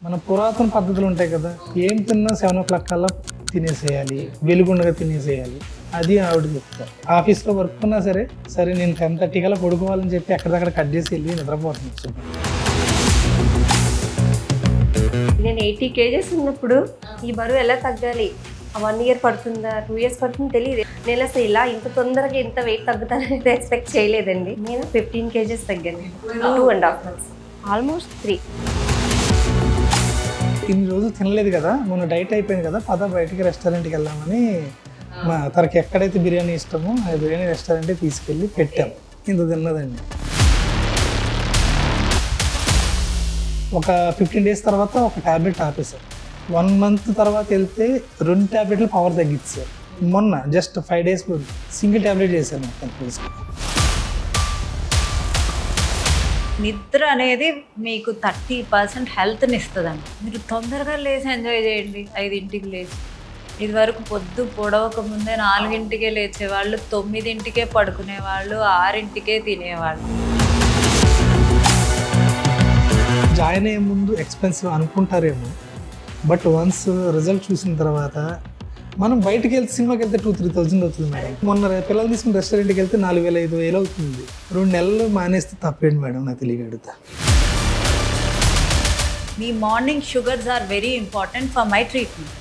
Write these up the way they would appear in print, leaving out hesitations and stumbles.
మన పురాతన పద్ధతులు ఉంటాయి కదా, ఏం తిన్నా 7 o'clock కల్లా తినేసేయాలి, వెలుగుండగా తినేసేయాలి. అది ఆవిడ చెప్తారు. ఆఫీస్లో వర్క్ ఉన్నా సరే సరే నేను 10:30 కల్లా పడుకోవాలని చెప్పి ఎక్కడిదక్కడ కట్ చేసి వెళ్ళి నిద్రపోతున్నాను. నేను 80 kgs ఉన్నప్పుడు ఈ బరువు ఎలా తగ్గాలి, 1 year పడుతుందా 2 years పడుతుందో తెలియదు. నేను అసలు ఇలా ఇంత తొందరగా ఇంత వెయిట్ తగ్గుతానైతే ఎక్స్పెక్ట్ చేయలేదండి. నేను 15 kgs తగ్గాను 2.5 months, ఆల్మోస్ట్ 3. ఇన్ని రోజులు తినలేదు కదా, మొన్న డైట్ అయిపోయింది కదా, బయటికి రెస్టారెంట్కి వెళ్దామని తనకి ఎక్కడైతే బిర్యానీ ఇష్టమో ఆ బిర్యానీ రెస్టారెంట్కి తీసుకెళ్ళి పెట్టాం. ఇంత తిన్నదండి. ఒక 15 days తర్వాత ఒక ట్యాబ్లెట్ ఆపేశారు. 1 month తర్వాత వెళ్తే 2 ట్యాబ్లెట్లు పవర్ తగ్గించారు. మొన్న జస్ట్ 5 days సింగిల్ ట్యాబ్లెట్ చేశాను మొత్తం. నిద్ర అనేది మీకు 30% హెల్త్ని ఇస్తుందండి. మీరు తొందరగా లేచి ఎంజాయ్ చేయండి. 5ంటికి లేచి, ఇది వరకు పొద్దు పొడవక ముందే 4ంటికే లేచేవాళ్ళు, 9ంటికే పడుకునేవాళ్ళు, 6ంటికే తినేవాళ్ళు. జాయిన్ అయ్యే ముందు ఎక్స్పెన్సివ్ అనుకుంటారేమో, బట్ వన్స్ రిజల్ట్ చూసిన తర్వాత మనం బయటకు వెళ్తే సినిమాకి వెళ్తే 2-3,000 అవుతుంది మేడం. మొన్న పిల్లలు తీసుకుని రెస్టారెంట్కి వెళ్తే 4,000-5,000 అవుతుంది. 2 నెలలు మానేస్తే తప్పేంటి మేడం, నాకు తెలియగడుగుతా. మీ morning sugars are very important for my treatment.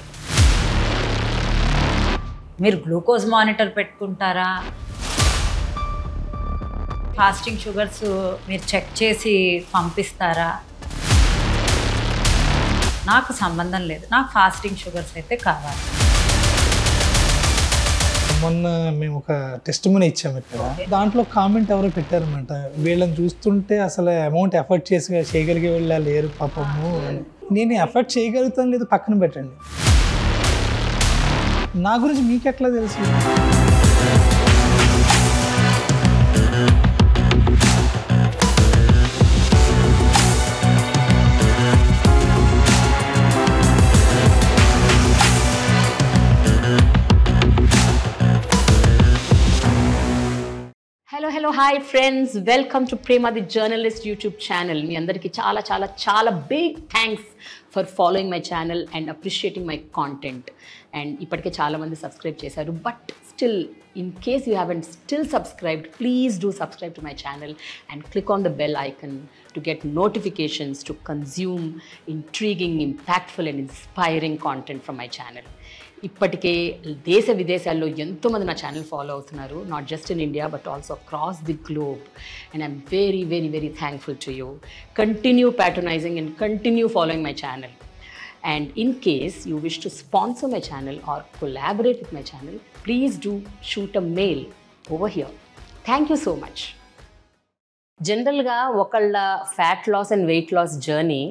మీరు గ్లూకోజ్ మానిటర్ పెట్టుకుంటారా, ఫాస్టింగ్ షుగర్స్ మీరు చెక్ చేసి పంపిస్తారా? నాకు సంబంధం లేదు, నాకు ఫాస్టింగ్ షుగర్స్ అయితే కావాలి. మొన్న మేము ఒక టెస్టిమనీ ఇచ్చాము ఇక్కడ. దాంట్లో కామెంట్ ఎవరో పెట్టారన్నమాట, వీళ్ళని చూస్తుంటే అసలు అమౌంట్ ఎఫర్ట్ చేయగలిగే వాళ్ళు లేరు పాపము. నేను ఎఫర్ట్ చేయగలుగుతాను లేదు పక్కన పెట్టండి, నా గురించి మీకు ఎట్లా తెలుసు? Hello, hi friends, welcome to Prema the Journalist YouTube channel. మీ అందరికీ చాలా చాలా చాలా big thanks for following my channel and appreciating my content. And ఇప్పటికే చాలామంది సబ్స్క్రైబ్ చేశారు, but still in case you haven't still subscribed, please do subscribe to my channel and click on the bell icon to get notifications to consume intriguing, impactful and inspiring content from my channel. ఇప్పటికే దేశ విదేశాల్లో ఎంతోమంది నా channel follow అవుతున్నారు, not just in India but also across the globe. And I'm very very very thankful to you. Continue patronizing and continue following my channel. And in case you wish to sponsor my channel or collaborate with my channel, please do shoot a mail over here. Thank you so much. జనరల్గా ఒకళ్ళ fat loss and weight loss journey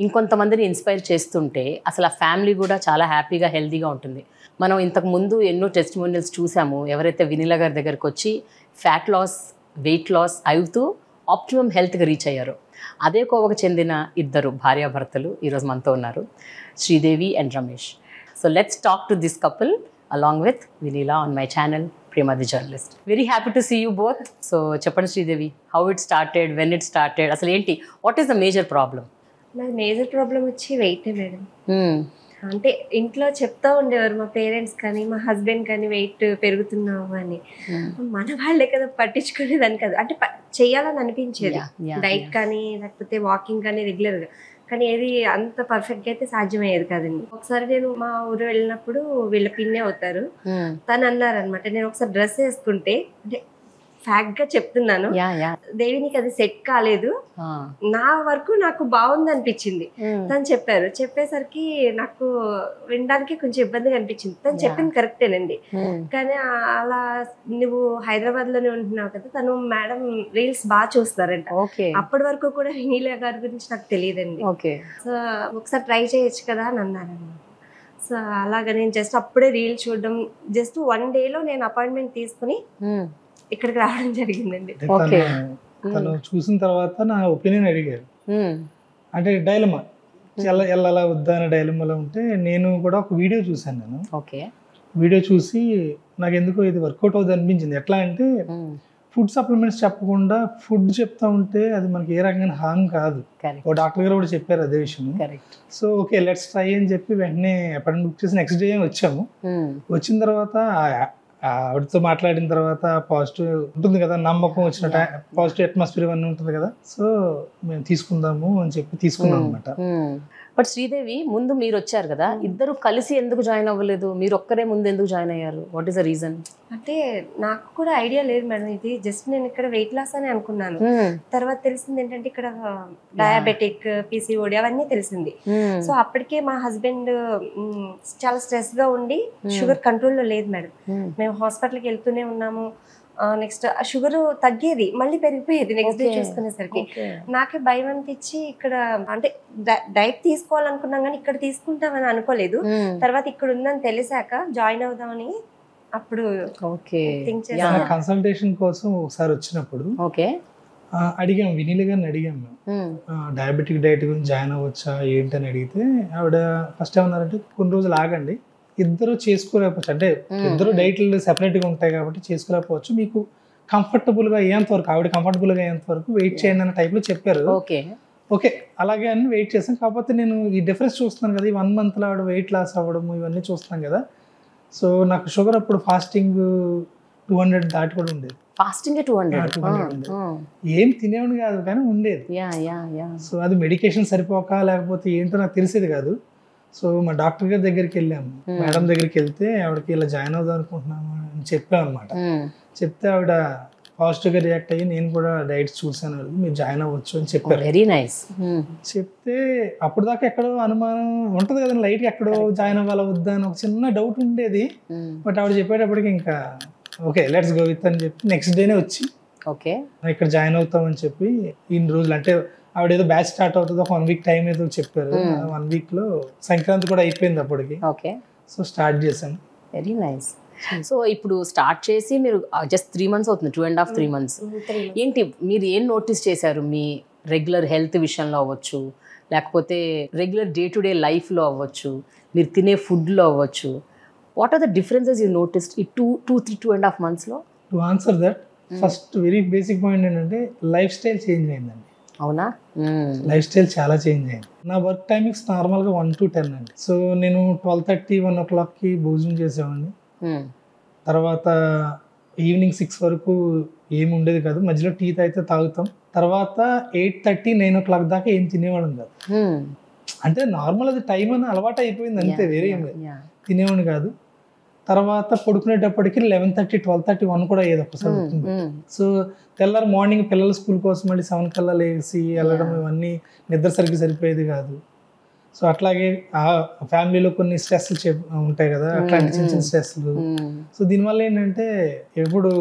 ఇంకొంతమందిని inspire చేస్తుంటే అసలు ఆ family కూడా చాలా హ్యాపీగా హెల్తీగా ఉంటుంది. మనం ఇంతకుముందు ఎన్నో టెస్టిమోనియల్స్ చూసాము, ఎవరైతే వినీలా గారి దగ్గరకు వచ్చి ఫ్యాట్ లాస్ వెయిట్ లాస్ అవుతూ ఆప్టిమమ్ హెల్త్గా రీచ్ అయ్యారు. అదే కోవకు చెందిన ఇద్దరు భార్యాభర్తలు ఈరోజు మనతో ఉన్నారు, Sridevi and Ramesh. So let's talk to this couple along with Vinila on my channel Prema the Journalist. Very happy to see you both. So చెప్పండి Sridevi, how it started, when it started, అసలు ఏంటి, what is the major problem? నాకు major problem వచ్చి వెయిటే madam. అంటే ఇంట్లో చెప్తా ఉండేవారు మా పేరెంట్స్ కానీ మా హస్బెండ్ కానీ వెయిట్ పెరుగుతున్నావు అని. మన వాళ్ళే కదా పట్టించుకునేదాన్ని కదా, అంటే చెయ్యాలని అనిపించేది డైట్ కానీ లేకపోతే వాకింగ్ కానీ రెగ్యులర్గా, కానీ ఏది అంత పర్ఫెక్ట్గా అయితే సాధ్యమయ్యేది కాదండి. ఒకసారి నేను మా ఊరు వెళ్ళినప్పుడు వీళ్ళ పిన్నే అవుతారు, తను అన్నారనమాట, నేను ఒకసారి డ్రెస్ వేసుకుంటే, అంటే ఫ్యాక్ట్ గా చెప్తున్నాను దేవి నీకు అది సెట్ కాలేదు, నా వరకు నాకు బాగుంది అనిపించింది తను చెప్పారు. చెప్పేసరికి నాకు వినడానికి కొంచెం ఇబ్బందిగా అనిపించింది. తను చెప్పింది కరెక్టేనండి, కానీ అలా నువ్వు హైదరాబాద్ లోనే ఉంటున్నావు కదా, తను మేడం రీల్స్ బాగా చూస్తారంట. అప్పటి వరకు కూడా వినీలా గారి గురించి నాకు తెలియదండి. సో ఒకసారి ట్రై చేయొచ్చు కదా అని అన్నారన్నమాట. సో అలాగా నేను జస్ట్ అప్పుడే రీల్ చూడడం, జస్ట్ 1 day నేను అపాయింట్మెంట్ తీసుకుని ఇక్కడికి రావడం జరిగిందండి. తను చూసిన తర్వాత నా ఒపీనియన్ అడిగారు, అంటే డైలమా ఎలా వద్దా అనే డైలమాలో ఉంటే నేను కూడా ఒక వీడియో చూసాను. నేను వీడియో చూసి నాకు ఎందుకో ఇది వర్కౌట్ అవుతుంది అనిపించింది. ఎట్లా అంటే ఫుడ్ సప్లిమెంట్స్ చెప్పకుండా ఫుడ్ చెప్తా ఉంటే అది మనకి ఏ రకమైన హార్మ్ కాదు. కరెక్ట్ ఓ డాక్టర్ గారు కూడా చెప్పారు అదే విషయం. Correct. So okay let's try అని చెప్పి వెంటనే అపాయింట్మెంట్ బుక్ చేసి నెక్స్ట్ డే వచ్చాము. వచ్చిన తర్వాత ఆవిడతో మాట్లాడిన తర్వాత పాజిటివ్ ఉంటుంది కదా, నమ్మకం వచ్చిన పాజిటివ్ అట్మాస్ఫియర్ అన్నీ ఉంటుంది కదా. సో మేము తీసుకుందాము అని చెప్పి తీసుకున్నాం అనమాట. బట్ శ్రీదేవి, ముందు మీరు వచ్చారు కదా, ఇద్దరు కలిసి ఎందుకు జాయిన్ అవ్వలేదు? మీరు ఒక్కరే ముందు ఎందుకు జాయిన్ అయ్యారు? What is the reason? అంటే నాకు కూడా ఐడియా లేదు మేడం. ఇది జస్ట్ నేను ఇక్కడ వెయిట్ లాస్ అని అనుకున్నాను. తర్వాత తెలిసింది ఏంటంటే ఇక్కడ డయాబెటిక్, పీసీఓడి అవన్నీ తెలిసింది. సో అప్పటికే మా హస్బెండ్ చాలా స్ట్రెస్ గా ఉండి షుగర్ కంట్రోల్లో లేదు మేడం. మేము హాస్పిటల్కి వెళ్తూనే ఉన్నాము. నెక్స్ట్ షుగర్ తగ్గేది, మళ్ళీ పెరిగిపోయేది నెక్స్ట్ డే చూసుకునేసరికి. నాకే భయం అనిపించి ఇక్కడ అంటే డైట్ తీసుకోవాలనుకున్నాం కానీ ఇక్కడ తీసుకుంటామని అనుకోలేదు. తర్వాత ఇక్కడ ఉందని తెలిసాక జాయిన్ అవుదామని అప్పుడు థింక్ చేశాను. కన్సల్టేషన్ కోసం ఒకసారి వచ్చినప్పుడు అడిగాం, వినీల్ గారిని అడిగాం మేము డయాబెటిక్ డైట్ గురించి జాయిన్ అవ్వచ్చా ఏంటని అడిగితే ఆవిడ ఫస్ట్ ఏమన్నారంటే కొన్ని రోజులు ఆగండి, ఇద్దరు చేసుకోలేకపోవచ్చు, అంటే ఇద్దరు డైట్లు సెపరేట్గా ఉంటాయి కాబట్టి చేసుకోలేకపోవచ్చు, మీకు కంఫర్టబుల్గా అయ్యేంత వరకు, ఆవిడ కంఫర్టబుల్గా అయ్యేంత వరకు వెయిట్ చేయండి అన్న టైప్లో చెప్పారు. ఓకే అలాగే అని వెయిట్ చేస్తాను. కాకపోతే నేను ఈ డిఫరెన్స్ చూస్తున్నాను కదా, ఈ 1 monthలో ఆవిడ వెయిట్ లాస్ అవ్వడం ఇవన్నీ చూస్తాను కదా. సో నాకు షుగర్ అప్పుడు ఫాస్టింగ్ 200 దాటి కూడా ఉండేది. ఫాస్టింగ్ 200 ఏం తినేవాడు కాదు కానీ ఉండేది. సో అది మెడికేషన్ సరిపోక లేకపోతే ఏంటో నాకు తెలిసేది కాదు. సో మా డాక్టర్ గారి దగ్గరికి వెళ్ళాము, మేడం దగ్గరికి వెళ్తే ఆవిడకి ఇలా జాయిన్ అవుదాం అనుకుంటున్నాము అని చెప్పాం అనమాట. చెప్తే ఆవిడ పాజిటివ్గా రియాక్ట్ అయ్యి నేను కూడా డైట్స్ చూసాను, మీరు జాయిన్ అవ్వచ్చు అని చెప్పారు. Very nice. చెప్తే అప్పుడు దాకా ఎక్కడో అనుమానం ఉంటుంది కదా, లైట్గా ఎక్కడో జాయిన్ అవ్వాలా వద్దా అని ఒక చిన్న డౌట్ ఉండేది. బట్ ఆవిడ చెప్పేటప్పటికి ఇంకా ఓకే లెట్స్ గో విత్ అని చెప్పి నెక్స్ట్ డేనే వచ్చి ఇక్కడ జాయిన్ అవుతామని చెప్పి ఇన్ని రోజులు, అంటే ఆవిడ ఏదో బ్యాచ్ స్టార్ట్ అవుతుంది ఒక 1 week టైం ఏదో చెప్పారు. 1 weekలో సంక్రాంతి కూడా అయిపోయింది అప్పటికి. సో స్టార్ట్ చేశాను. Very nice. సో ఇప్పుడు స్టార్ట్ చేసి మీరు జస్ట్ 3 months అవుతుంది, 2.5 3 months. ఏంటి మీరు ఏం నోటీస్ చేశారు మీ రెగ్యులర్ హెల్త్ విషయంలో అవ్వచ్చు, లేకపోతే రెగ్యులర్ డే టు డే లైఫ్లో అవ్వచ్చు, మీరు తినే ఫుడ్లో అవ్వచ్చు? What are the differences you noticed ఈ 2.5 monthsలో? To answer that first very basic point ఏంటంటే లైఫ్ స్టైల్ చేంజ్ అయిందండి. అవునా? లైఫ్ స్టైల్ చాలా చేంజ్ అయింది. నా వర్క్ టైమింగ్స్ నార్మల్గా 1 to 10 అండి. సో నేను 12:30 1 o'clockకి భోజనం చేసేవాడిని. తర్వాత ఈవినింగ్ 6 వరకు ఏమి ఉండేది కాదు, మధ్యలో టీ అయితే తాగుతాం. తర్వాత 8:30 9 o'clock దాకా ఏం తినేవాళ్ళం కాదు. అంటే నార్మల్ అది టైం అని అలవాటు అయిపోయింది అంతే, వేరే ఏం లేదు, తినేవాడిని కాదు. తర్వాత పడుకునేటప్పటికి 11:30 12:30 1 కూడా అయ్యేది ఒక్కసారి. సో తెల్లారి మార్నింగ్ పిల్లల స్కూల్ కోసం మళ్ళీ 7 కల్లా లేచి వెళ్ళడం ఇవన్నీ నిద్ర సరిగ్గా సరిపోయేది కాదు. సో అట్లాగే ఆ ఫ్యామిలీలో కొన్ని స్ట్రెస్లు ఉంటాయి కదా, అట్లాంటి చిన్న చిన్న స్ట్రెస్లు. సో దీనివల్ల ఏంటంటే ఎప్పుడు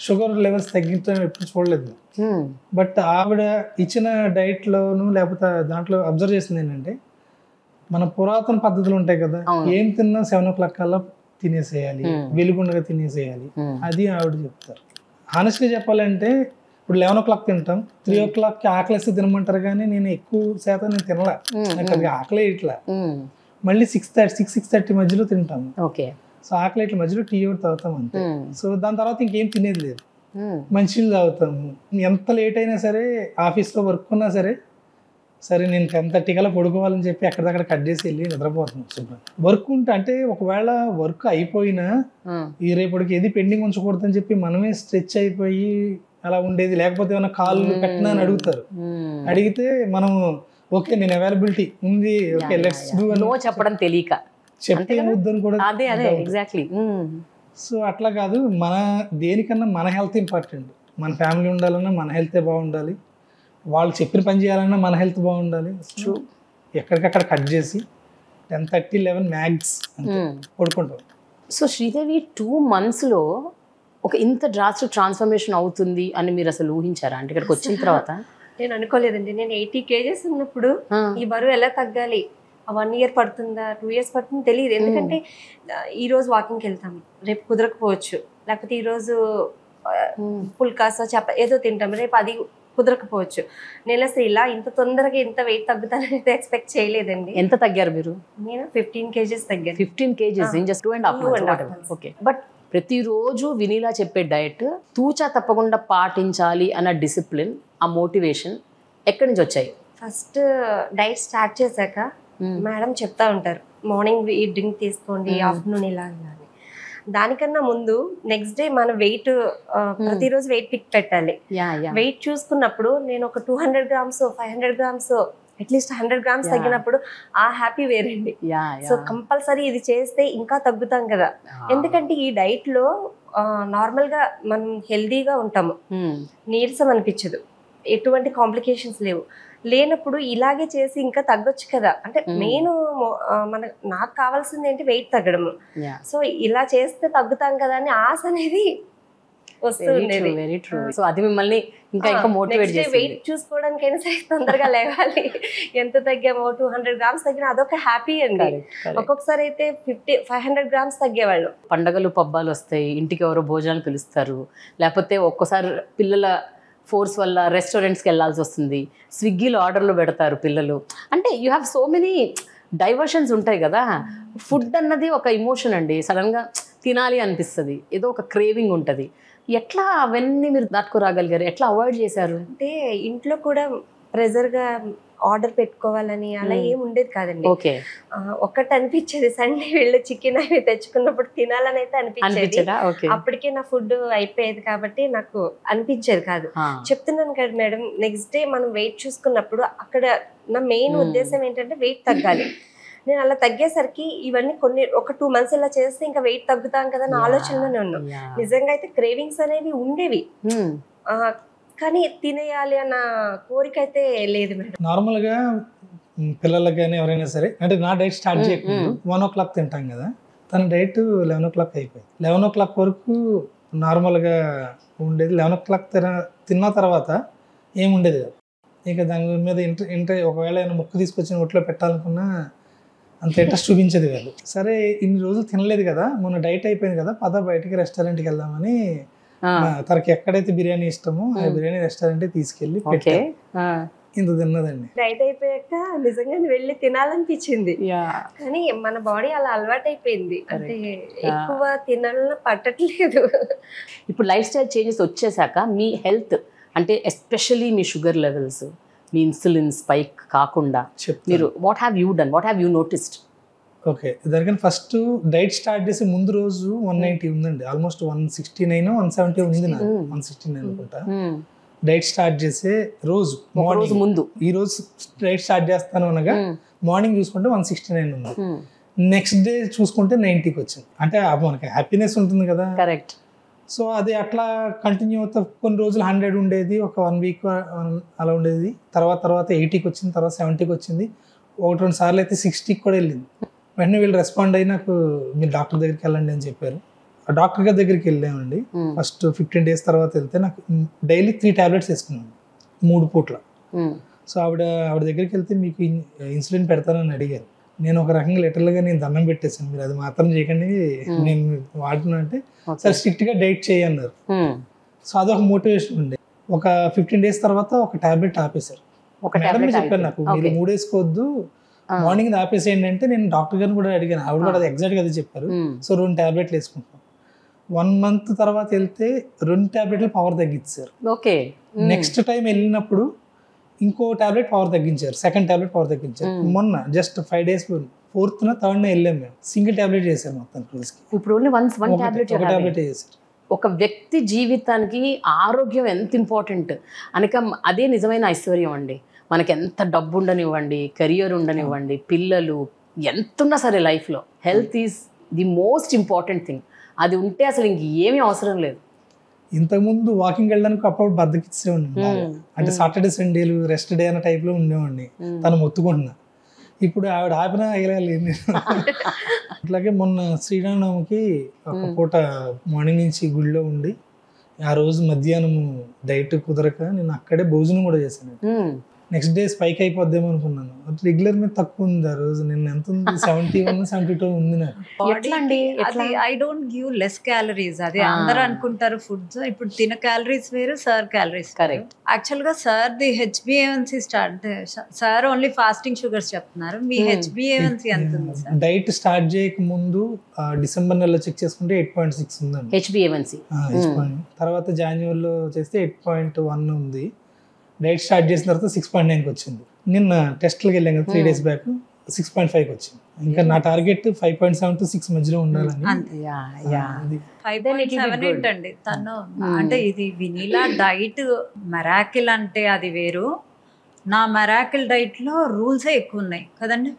షుగర్ లెవెల్స్ తగ్గించడం ఎప్పుడు చూడలేదు. బట్ ఆవిడ ఇచ్చిన డైట్లోను లేకపోతే దాంట్లో అబ్జర్వ్ చేసింది ఏంటంటే మన పురాతన పద్ధతులు ఉంటాయి కదా, ఏం తిన్నా 7 o'clock కల్లా తినేసేయాలి, వెలుగుండగా తినేసేయాలి, అది ఆవిడ చెప్తారు. హానెస్ట్గా చెప్పాలంటే ఇప్పుడు 11 o'clock తింటాం, 3 o'clockకి ఆకలిస్తే తినమంటారు కానీ నేను ఎక్కువ శాతం నేను తినలా, నాకు అది ఆకలే ఇట్లా. మళ్ళీ 6:30 మధ్యలో తింటాము. సో ఆకలి ఇట్లా మధ్యలో టీ ఒకటి తాగుతాం అంతే. సో దాని తర్వాత ఇంకేం తినేది లేదు, మంచినీళ్ళు తాగుతాము. ఎంత లేట్ అయినా సరే ఆఫీస్లో వర్క్ ఉన్నా సరే నేను 10:30 కల్లా పడుకోవాలని చెప్పి ఎక్కడిదక్కడ కట్ చేసి వెళ్ళి నిద్రపోతున్నాం శుభ్రం. వర్క్ ఉంటే అంటే ఒకవేళ వర్క్ అయిపోయినా ఈ రేపటికి ఏది పెండింగ్ ఉంచకూడదని చెప్పి మనమే స్ట్రెచ్ అయిపోయి అలా ఉండేది. లేకపోతే ఏమైనా కాళ్ళు పెట్టినా అని అడుగుతారు, అడిగితే మనం ఓకే నేను అవైలబిలిటీ ఉంది, ఓకే లెట్స్ డూ అని చెప్పడం తెలియక చెప్తే వద్దని కూడా. ఎగ్జాక్ట్లీ. సో అట్లా కాదు, మన దేనికన్నా మన హెల్త్ ఇంపార్టెంట్. మన ఫ్యామిలీ ఉండాలన్నా మన హెల్తే బాగుండాలి, వాళ్ళు చెప్పిన పని చేయాలన్నా మన హెల్త్ బాగుండాలి. ఎక్కడికక్కడ కట్ చేసి 10:30 11 మ్యాక్స్ పడుకుంటాం. సో శ్రీదేవి 2 monthsలో ఒక ఇంత డ్రాస్టిక్ ట్రాన్స్ఫర్మేషన్ అవుతుంది అని మీరు అసలు ఊహించారా? అంటే ఇక్కడికి వచ్చిన తర్వాత నేను అనుకోలేదండి. నేను 80 kgs ఉన్నప్పుడు ఈ బరువు ఎలా తగ్గాలి, 1 year పడుతుందా 2 years పడుతుందో తెలియదు. ఎందుకంటే ఈరోజు వాకింగ్కి వెళ్తాం, రేపు కుదరకపోవచ్చు, లేకపోతే ఈరోజు పుల్కాసో ఏదో తింటాం, రేపు అది కుదరకపోవచ్చు. నేను అసలు ఇలా ఇంత తొందరగా ఇంత వెయిట్ తగ్గుతానని ఎక్స్పెక్ట్ చేయలేదండి. ఎంత తగ్గారు మీరు? నేను 15 kgs తగ్గాను. 15 kgs in just 2.5 months. Okay. But ప్రతిరోజు వినీలా చెప్పే డయట్ తూచా తప్పకుండా పాటించాలి అన్న డిసిప్లిన్, ఆ మోటివేషన్ ఎక్కడి నుంచి వచ్చాయి? ఫస్ట్ డైట్ స్టార్ట్ చేశాక మేడం చెప్తా ఉంటారు, మార్నింగ్ ఈ డ్రింక్ తీసుకోండి, ఆఫ్టర్నూన్ ఇలా అని. దానికన్నా ముందు నెక్స్ట్ డే మన వెయిట్ ప్రతిరోజు వెయిట్ పిక్ పెట్టాలి. వెయిట్ చూసుకున్నప్పుడు నేను ఒక 200 grams 500 grams అట్లీస్ట్ 100 grams తగ్గినప్పుడు ఆ హ్యాపీ వేరండి. సో కంపల్సరీ ఇది చేస్తే ఇంకా తగ్గుతాం కదా. ఎందుకంటే ఈ డైట్ లో నార్మల్ గా మనం హెల్దీగా ఉంటాము, నీరసం అనిపించదు, ఎటువంటి కాంప్లికేషన్స్ లేనప్పుడు ఇలాగే చేసి ఇంకా తగ్గొచ్చు కదా. అంటే మెయిన్ నాకు కావాల్సింది ఏంటి, వెయిట్ తగ్గడము. సో ఇలా చేస్తే తగ్గుతాం కదా అని ఆశ అనేది వస్తుంది. Very true. సో అది మిమ్మల్ని ఇంకా మోటివేట్ చేసింది. వెయిట్ చూసుకోవడానికైనా సరే తొందరగా లేవాలి. ఎంత తగ్గామో 200 grams తగ్గినా అదొక హ్యాపీ అండి. ఒక్కొక్కసారి అయితే 500 grams తగ్గేవాళ్ళు. పండగలు పబ్బాలు వస్తాయి, ఇంటికి ఎవరో భోజనాలు పిలుస్తారు, లేకపోతే ఒక్కసారి పిల్లల ఫోర్స్ వల్ల రెస్టారెంట్స్కి వెళ్ళాల్సి వస్తుంది, స్విగ్గీలో ఆర్డర్లు పెడతారు పిల్లలు. అంటే you have so many diversions ఉంటాయి కదా. ఫుడ్ అన్నది ఒక ఎమోషన్ అండి, సడన్గా తినాలి అనిపిస్తుంది, ఏదో ఒక క్రేవింగ్ ఉంటుంది. ఎట్లా అవన్నీ మీరు దాటుకురాగలిగారు, ఎట్లా అవాయిడ్ చేశారు? అంటే ఇంట్లో కూడా ప్రెజర్గా ఆర్డర్ పెట్టుకోవాలని అలా ఏమి ఉండేది కాదండి. ఓకే, ఒక్కటి అనిపించేది, సండే వెళ్ళి చికెన్ అవి తెచ్చుకున్నప్పుడు తినాలని అయితే అనిపించేది. అప్పటికే నా ఫుడ్ అయిపోయేది కాబట్టి నాకు అనిపించేది కాదు. చెప్తున్నాను కదా మేడం, నెక్స్ట్ డే మనం వెయిట్ చూసుకున్నప్పుడు అక్కడ నా మెయిన్ ఉద్దేశం ఏంటంటే వెయిట్ తగ్గాలి. నేను అలా తగ్గేసరికి ఇవన్నీ ఒక 2 months ఇలా చేస్తే ఇంకా వెయిట్ తగ్గుతాం కదా అని ఆలోచనలోనే ఉన్నాం. నిజంగా అయితే క్రేవింగ్స్ అనేవి ఉండేవి, కానీ తినేయాలి అన్న కోరిక అయితే లేదు మేడం. నార్మల్గా పిల్లలకి కానీ ఎవరైనా సరే, అంటే నా డైట్ స్టార్ట్ చేయకుండా 1 o'clock తింటాం కదా, తన డైట్ 11 o'clock అయిపోయింది. 11 o'clock వరకు నార్మల్గా ఉండేది. 11 o'clock తిన్న తర్వాత ఏముండేది కదా. ఇక దాని మీద ఒకవేళ ఏమైనా ముక్కు తీసుకొచ్చి ఒట్లో పెట్టాలనుకున్నా అంత ఇంట్రెస్ట్ చూపించేది కాదు. సరే ఇన్ని రోజులు తినలేదు కదా, మొన్న డైట్ అయిపోయింది కదా, పద బయటికి రెస్టారెంట్కి వెళ్దామని తనకి ఎక్కడైతే బిర్యానీ ఇష్టమో ఆ బిర్యానీ రెస్టారెంట్ తీసుకెళ్ళి ఇంత తిన్నదండి. డైట్ అయిపోయాక నిజంగా వెళ్ళి తినాలనిపించింది, కానీ మన బాడీ అలా అలవాటు అయిపోయింది, అంటే ఎక్కువ తినాలని పట్టట్లేదు. ఇప్పుడు లైఫ్ స్టైల్ చేంజెస్ వచ్చేసాక మీ హెల్త్, అంటే ఎస్పెషల్లీ మీ షుగర్ లెవెల్స్, మీ ఇన్సులిన్ స్పైక్ కాకుండా మీరు what have you done, what have you noticed? Okay, దానికని ఫస్ట్ డైట్ స్టార్ట్ చేసే ముందు రోజు 190 ఉందండి, ఆల్మోస్ట్ 169 170 ఉంది, 169 అనుకుంటా. డైట్ స్టార్ట్ చేసే రోజు ముందు, ఈ రోజు డైట్ స్టార్ట్ చేస్తాను అనగా మార్నింగ్ చూసుకుంటే 169 ఉంది. నెక్స్ట్ డే చూసుకుంటే 90కి వచ్చింది. అంటే మనకి హ్యాపీనెస్ ఉంటుంది కదా. కరెక్ట్. సో అది అట్లా కంటిన్యూ అవుతా కొన్ని రోజులు 100 ఉండేది, ఒక 1 week అలా ఉండేది. తర్వాత 80కి వచ్చింది, తర్వాత 70కి వచ్చింది, 1-2 సార్లు అయితే 60కి కూడా వెళ్ళింది. వెంటనే వీళ్ళు రెస్పాండ్ అయ్యి నాకు మీరు డాక్టర్ దగ్గరికి వెళ్ళండి అని చెప్పారు. ఆ డాక్టర్ గారి దగ్గరికి వెళ్ళామండి. ఫస్ట్ 15 days తర్వాత వెళ్తే నాకు డైలీ 3 tablets వేసుకున్నాను 3 పూట్ల. సో ఆవిడ దగ్గరికి వెళ్తే మీకు ఇన్సులిన్ పెడతానని అడిగారు. నేను ఒక రకంగా లిటరల్గా నేను దండం పెట్టేసాను, మీరు అది మాత్రం చేయకండి, నేను వాడుతున్నా అంటే సరే స్ట్రిక్ట్గా డైట్ చేయన్నారు. సో అదొక మోటివేషన్ ఉండే. ఒక 15 days తర్వాత ఒక టాబ్లెట్ ఆపేశారు. మేడం చెప్పాను నాకు, మీరు 3 వేసుకోవద్దు, మార్నింగ్ ఆపేసేయండి అంటే, నేను డాక్టర్ గారిని కూడా అడిగాను, ఆవిడ కూడా ఎగ్జాక్ట్గా అది చెప్పారు. సో 2 tablets వేసుకుంటాం. 1 month తర్వాత వెళ్తే 2 tablets పవర్ తగ్గించారు. ఓకే, నెక్స్ట్ టైం వెళ్ళినప్పుడు ఇంకో టాబ్లెట్ పవర్ తగ్గించారు, సెకండ్ టాబ్లెట్ పవర్ తగ్గించారు. మొన్న జస్ట్ 5 days 4th 3rd వెళ్ళాం మేము, సింగిల్ టాబ్లెట్ చేశారు మొత్తం రోజుకి. ఇప్పుడు ఓన్లీ ఒక టాబ్లెట్ చేశారు. ఒక వ్యక్తి జీవితానికి ఆరోగ్యం ఎంత ఇంపార్టెంట్ అనక అదే నిజమైన ఐశ్వర్యం అండి. మనకి ఎంత డబ్బు ఉండనివ్వండి, కెరియర్ ఉండనివ్వండి, పిల్లలు ఎంతున్నా సరే లైఫ్లో health is the most important thing. అది ఉంటే అసలు ఇంక ఏమీ అవసరం లేదు. ఇంతకుముందు వాకింగ్ వెళ్ళడానికి అప్పుడు బద్దకిచ్చేవాడిని, అంటే సాటర్డే సండేలు రెస్ట్ డే అన్న టైప్లో ఉండేవాడిని, తను మొత్తుకుంటున్నా. ఇప్పుడు ఆవిడ ఆపినా అయ్యలేదు నేను. అట్లాగే మొన్న శ్రీరామనవమికి ఒక పూట మార్నింగ్ నుంచి గుడిలో ఉండి, ఆ రోజు మధ్యాహ్నం డైట్ కుదరక నేను అక్కడే భోజనం కూడా చేశాను. నెక్స్ట్ డే స్పైక్ అయిపోద్దేమో అనుకున్నాను. రెగ్యులర్ మీద తక్కువ ఉంది ఆ రోజు. నిన్న ఎంత ఉంది, 71 72 ఉంది నాకు. ఎట్లా అండి? అది I don't give less calories. అది అందరూ అనుకుంటారు ఫుడ్స్ ఇప్పుడు తిన క్యాలరీస్ వేరు, సార్ క్యాలరీస్ కరెక్ట్. యాక్చువల్ గా sir the H B A one C start, sir only fasting sugars చెప్తున్నారు. మీ హెచ్బిఏవన్సీ ఎంత ఉంది సార్? డైట్ స్టార్ట్ చేయక ముందు డిసెంబర్ నెలలో చెక్ చేసుకుంటే 8.6 ఉందండి హెచ్బిఏవన్సీ. తర్వాత జాన్యువరిలో చేస్తే 8.1 ఉంది. డైట్ స్టార్ట్ చేసిన తర్వాత 6.9కి వచ్చింది. నిన్న టెస్ట్లకి వెళ్ళాం కదా 3 days బ్యాక్, 6.5కి వచ్చింది. ఇంకా నా టార్గెట్ 5.7 to 6 మధ్యలో ఉండాలని. అది 5.7 అండి తను. అంటే ఇది వినీలా డైట్ మెరాకిల్ అంటే అది వేరు. నా మెరాకిల్ డైట్ లో రూల్సే ఎక్కువ ఉన్నాయి కదండి.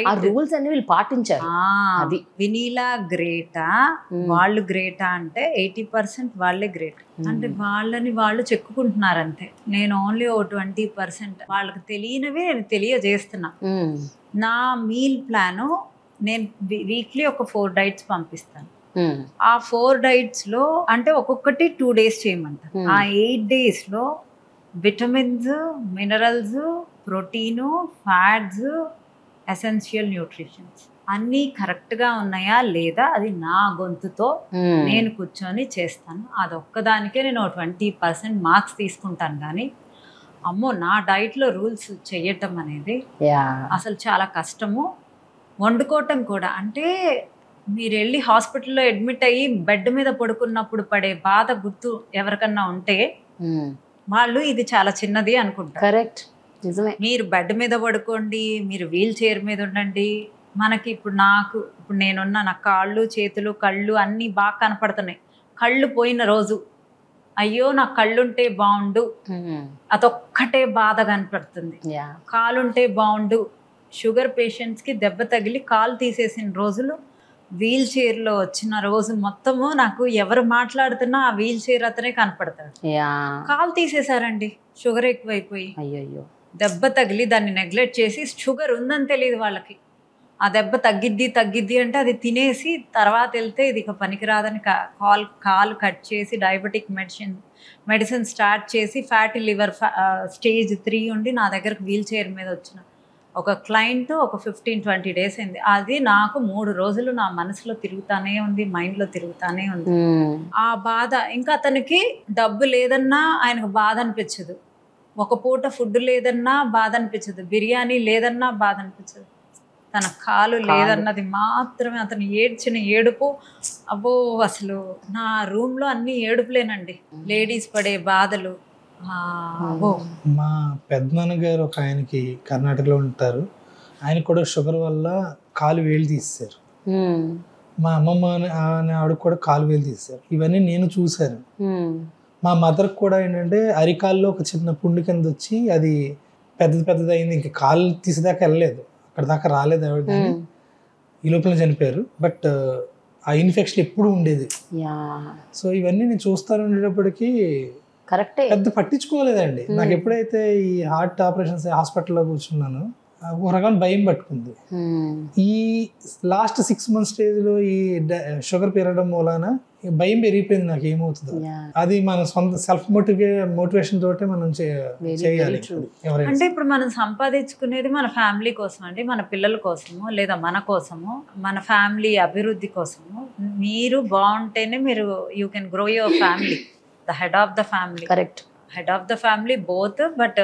ఆ రూల్స్ అన్ని వీళ్ళు పాటించారు. అది వినీలా గ్రేటా, వాళ్ళు గ్రేటా అంటే 80% వాళ్ళే గ్రేట్. అంటే వాళ్ళని వాళ్ళు చెక్కుకుంటున్నారు అంతే. నేను ఓన్లీ 20% వాళ్ళకి తెలియనివి నేను తెలియజేస్తున్నా. నా మీల్ ప్లాను నేను వీక్లీ ఒక 4 డైట్స్ పంపిస్తాను. ఆ 4 డైట్స్ లో అంటే ఒక్కొక్కటి 2 days చేయమంటారు. ఆ 8 days లో vitamins, minerals, protein, fats, essential nutritions అన్నీ కరెక్ట్గా ఉన్నాయా లేదా అది నా గొంతుతో నేను కూర్చొని చేస్తాను. అదొక్కదానికే నేను 20% మార్క్స్ తీసుకుంటాను. కానీ అమ్మో నా డైట్లో రూల్స్ చెయ్యటం అనేది అసలు చాలా కష్టము. వండుకోవటం కూడా అంటే మీరు వెళ్ళి హాస్పిటల్లో అడ్మిట్ అయ్యి బెడ్ మీద పడుకున్నప్పుడు పడే బాధ గుర్తు ఎవరికన్నా ఉంటే వాళ్ళు ఇది చాలా చిన్నది అనుకుంటారు. కరెక్ట్, నిజమే. మీరు బెడ్ మీద పడుకోండి, మీరు వీల్ చైర్ మీద ఉండండి. మనకి ఇప్పుడు ఇప్పుడు నేనున్న నా కాళ్ళు, చేతులు, కళ్ళు అన్నీ బాగా కనపడుతున్నాయి. కళ్ళు పోయిన రోజు అయ్యో నా కళ్ళుంటే బాగుండు, అదొక్కటే బాధ కనపడుతుంది. కాలుంటే బాగుండు. షుగర్ పేషెంట్స్కి దెబ్బ తగిలి కాలు తీసేసిన రోజులు, వీల్ చైర్లో వచ్చిన రోజు మొత్తము నాకు ఎవరు మాట్లాడుతున్నా ఆ వీల్ చైర్ అతనే కనపడతాడు. కాలు తీసేశారండి షుగర్ ఎక్కువైపోయి. అయ్యో దెబ్బ తగిలి దాన్ని నెగ్లెక్ట్ చేసి షుగర్ ఉందని తెలియదు వాళ్ళకి. ఆ దెబ్బ తగ్గిద్ది అంటే అది తినేసి తర్వాత వెళ్తే ఇది ఇక పనికిరాదని కాలు కట్ చేసి డయాబెటిక్ మెడిసిన్ స్టార్ట్ చేసి ఫ్యాటీ లివర్ స్టేజ్ 3 ఉండి నా దగ్గరకు వీల్ చైర్ మీద వచ్చిన ఒక క్లయింట్ ఒక 15-20 days అయింది. అది నాకు 3 రోజులు నా మనసులో తిరుగుతానే ఉంది, మైండ్లో తిరుగుతానే ఉంది ఆ బాధ. ఇంకా అతనికి డబ్బు లేదన్నా ఆయనకు బాధ అనిపించదు, ఒక పూట ఫుడ్ లేదన్నా బాధ అనిపించదు, బిర్యానీ లేదన్నా బాధ అనిపించదు. తన కాలు లేదన్నది మాత్రమే అతను ఏడ్చిన ఏడుపు. అబ్బో అసలు నా రూమ్లో అన్ని ఏడుపులేనండి, లేడీస్ పడే బాధలు. మా పెద్దనాన్నగారు ఒక ఆయనకి కర్ణాటకలో ఉంటారు. ఆయన కూడా షుగర్ వల్ల కాలు వేలు తీశారు. మా అమ్మమ్మ ఆవిడకి కూడా కాలు వేలు తీశారు. ఇవన్నీ నేను చూశాను. మా మదర్కి కూడా ఏంటంటే అరికాల్లో ఒక చిన్న పుండు కింద వచ్చి అది పెద్దదైంది. ఇంకా కాలు తీసేదాకా వెళ్ళలేదు, అక్కడ దాకా రాలేదు ఆవిడ. ఈ లోపల చనిపోయారు. బట్ ఆ ఇన్ఫెక్షన్ ఎప్పుడు ఉండేది. సో ఇవన్నీ నేను చూస్తాను ఉండేటప్పటికీ కరెక్టే, పెద్ద పట్టించుకోలేదండి. నాకు ఎప్పుడైతే ఈ హార్ట్ ఆపరేషన్స్ హాస్పిటల్లో కూర్చున్నాను ఒక రకమైన భయం పట్టుకుంది. ఈ లాస్ట్ 6 months స్టేజ్లో ఈ షుగర్ పెరగడం మూలాన భయం పెరిగిపోయింది నాకు ఏమవుతుందో. అది మన సొంత సెల్ఫ్ మోటివేషన్ తోటే మనం చేయాలి. అంటే ఇప్పుడు మనం సంపాదించుకునేది మన ఫ్యామిలీ కోసం అండి, మన పిల్లల కోసము లేదా మన కోసము, మన ఫ్యామిలీ అభివృద్ధి కోసము. మీరు బాగుంటేనే మీరు you can grow your family, the head of the family. Correct, head of the family both. But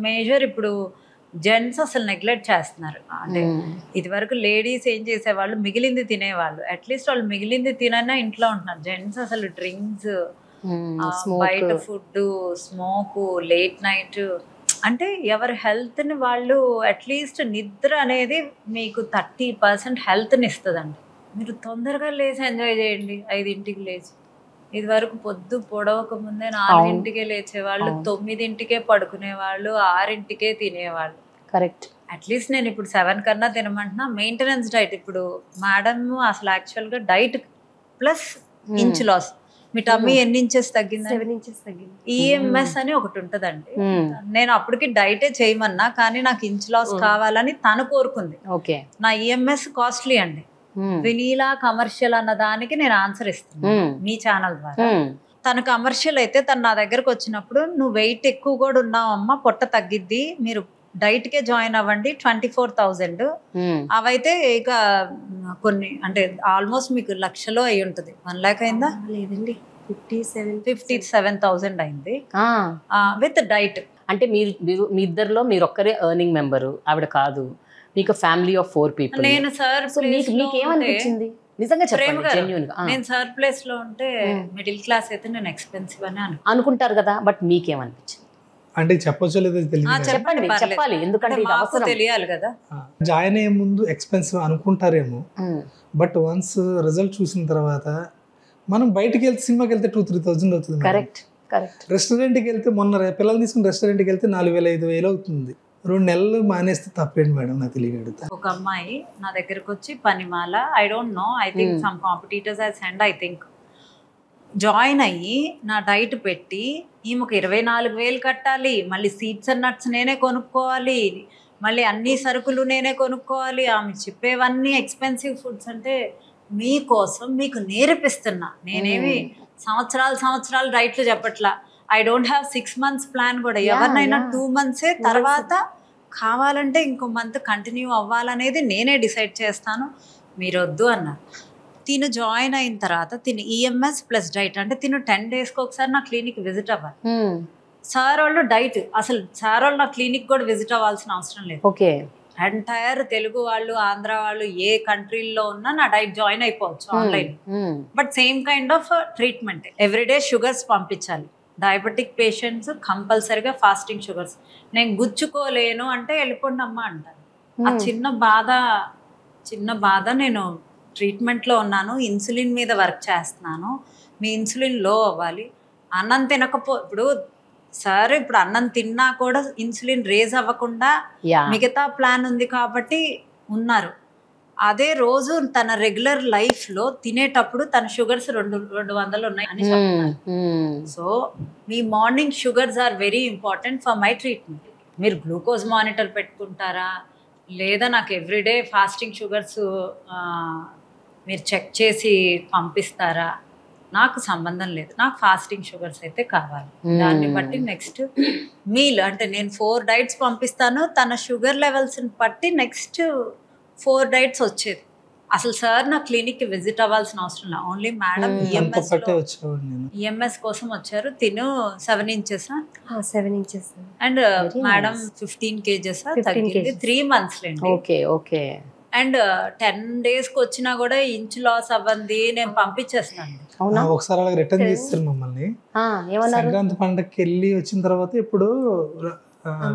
major ఇప్పుడు జెంట్స్ అసలు నెగ్లెక్ట్ చేస్తున్నారు. అంటే ఇదివరకు లేడీస్ ఏం చేసేవాళ్ళు, మిగిలింది తినేవాళ్ళు. అట్లీస్ట్ వాళ్ళు మిగిలింది తినైనా ఇంట్లో ఉంటున్నారు. జెంట్స్ అసలు డ్రింక్స్, బయట ఫుడ్, స్మోకు, లేట్ నైట్. అంటే ఎవరి హెల్త్ని వాళ్ళు అట్లీస్ట్ నిద్ర అనేది మీకు 30% హెల్త్ని ఇస్తుందండి. మీరు తొందరగా లేచి ఎంజాయ్ చేయండి. 5ంటికి లేచి, ఇది వరకు పొద్దు పొడవక ముందే 4ంటికే లేచేవాళ్ళు, 9ంటికే పడుకునేవాళ్ళు, 6ంటికే తినేవాళ్ళు. కరెక్ట్. అట్లీస్ట్ నేను ఇప్పుడు 7 కన్నా తినమంటున్నా. మెయింటెనెన్స్ డైట్ ఇప్పుడు మేడం అసలు యాక్చువల్గా డైట్ ప్లస్ ఇంచ్ లాస్. మీ టమ్మీ ఎన్ని ఇంచెస్ తగ్గింది? 7 inches తగ్గింది. ఈఎంఎస్ అని ఒకటి ఉంటుందండి. నేను అప్పటికి డైటే చేయమన్నా, కానీ నాకు ఇంచ్ లాస్ కావాలని తను కోరుకుంది. ఓకే, నా ఈఎంఎస్ కాస్ట్లీ అండి. వినీలా కమర్షియల్ అన్న దానికి నేను ఆన్సర్ ఇస్తున్నాను మీ ఛానల్ ద్వారా. తను కమర్షియల్ అయితే తను నా దగ్గరకు వచ్చినప్పుడు నువ్వు వెయిట్ ఎక్కువ కూడా ఉన్నావమ్మా, పొట్ట తగ్గిద్ది, మీరు డైట్కే జాయిన్ అవ్వండి, 24,000 అవైతే ఇక కొన్ని అంటే ఆల్మోస్ట్ మీకు లక్షలో అయి ఉంటుంది. 1 lakh అయిందా? లేదండి, 57,000 అయింది విత్ డైట్. అంటే మీరు మీ ఇద్దరిలో మీరు ఒక్కరే ఎర్నింగ్ మెంబరు, ఆవిడ కాదు, మీకు ఫ్యామిలీ ఆఫ్ 4 people. నేను సార్ మీకు ఏమనిపించింది నిజంగా చెప్పండి, జెన్యూన్ గా? నేను సార్ ప్లేస్ లో ఉంటే మిడిల్ క్లాస్ అయితే నేను ఎక్స్పెన్సివ్ అని అనుకుంటారు కదా, బట్ మీకేమనిపించింది? అంటే చెప్పొచ్చో లేదో తెలియదు, చెప్పండి, చెప్పాలి, ఎందుకంటే ఇది అవసరం. తెలియాలి కదా. జాయిన్ అయ్యే ముందు ఎక్స్పెన్సివ్ అనుకుంటారేమో, బట్ వన్స్ రిజల్ట్ చూసిన తర్వాత మనం బయటకు వెళ్తే సినిమాకి వెళ్తే 2-3,000 అవుతుంది. Correct correct. రెస్టారెంట్కి వెళ్తే మొన్న పిల్లలు తీసుకుని రెస్టారెంట్కి వెళ్తే 4,000-5,000 అవుతుంది. 2 నెలలు మానేస్తే తప్పేంటి మేడం, నాకు తెలియగలుగుతా. ఒక అమ్మాయి నా దగ్గరకు వచ్చి పనిమాల, I don't know, I think some competitors I send, I think join అయ్యి నా డైట్ పెట్టి ఈమెకు 24,000 కట్టాలి, మళ్ళీ సీడ్స్ అండ్ నట్స్ నేనే కొనుక్కోవాలి, మళ్ళీ అన్ని సరుకులు నేనే కొనుక్కోవాలి, ఆమె చెప్పేవన్నీ ఎక్స్పెన్సివ్ ఫుడ్స్. అంటే మీకోసం మీకు నేర్పిస్తున్నా, నేనేమి సంవత్సరాలు డైట్లు చెప్పట్లా. I don't have 6 months plan కూడా, ఎవరినైనా 2 months తర్వాత కావాలంటే ఇంకో మంత్ కంటిన్యూ అవ్వాలనేది నేనే డిసైడ్ చేస్తాను, మీరు వద్దు అన్నారు. తిను జాయిన్ అయిన తర్వాత తిను ఈఎంఎస్ ప్లస్ డైట్, అంటే తిను 10 daysకి ఒకసారి నా క్లినిక్ విజిట్ అవ్వాలి. సార్ వాళ్ళు డైట్, అసలు సార్ వాళ్ళు నా క్లినిక్ కూడా విజిట్ అవ్వాల్సిన అవసరం లేదు. ఓకే, ఎంటైర్ తెలుగు వాళ్ళు, ఆంధ్ర వాళ్ళు, ఏ కంట్రీలో ఉన్నా నా డైట్ జాయిన్ అయిపోవచ్చు online. But same kind of treatment. Everyday sugars పంపించాలి. డయాబెటిక్ పేషెంట్స్ కంపల్సరీగా ఫాస్టింగ్ షుగర్స్. నేను గుచ్చుకోలేను అంటే వెళ్ళిపోండి అమ్మా అంటారు. ఆ చిన్న బాధ నేను ట్రీట్మెంట్లో ఉన్నాను, ఇన్సులిన్ మీద వర్క్ చేస్తున్నాను, మీ ఇన్సులిన్ లో అవ్వాలి. అన్నం ఇప్పుడు సార్ ఇప్పుడు అన్నం తిన్నా కూడా ఇన్సులిన్ రేజ్ అవ్వకుండా మిగతా ప్లాన్ ఉంది కాబట్టి ఉన్నారు. అదే రోజు తన రెగ్యులర్ లైఫ్లో తినేటప్పుడు తన షుగర్స్ 200 ఉన్నాయి అని చెప్తున్నారు. సో మీ morning sugars are very important for my treatment. మీరు గ్లూకోజ్ మానిటర్ పెట్టుకుంటారా, లేదా నాకు ఎవ్రీడే ఫాస్టింగ్ షుగర్స్ మీరు చెక్ చేసి పంపిస్తారా, నాకు సంబంధం లేదు. నాకు ఫాస్టింగ్ షుగర్స్ అయితే కావాలి. దాన్ని బట్టి నెక్స్ట్ మీల్ అంటే నేను 4 డైట్స్ పంపిస్తాను, తన షుగర్ లెవెల్స్ని బట్టి నెక్స్ట్ 4 డైట్స్ వచ్చేది. అసలు సార్ నా క్లినిక్కి విజిట్ అవ్వాల్సిన అవసరం లేదు, ఓన్లీ మేడం ఈఎంఎస్ కోసం వచ్చారు. తిను 7 inches 7 inches and madam 15 kgs తగ్గింది 3 months లేండి. Okay okay. అండ్ 10 daysకి వచ్చినా కూడా ఇంచ్ లాస్ అవ్వండి, నేను పంపించేస్తాను. ఒకసారి అలా రిటర్న్ చేస్తారు మమ్మల్ని. సంక్రాంతి పండగకి వెళ్ళి వచ్చిన తర్వాత ఇప్పుడు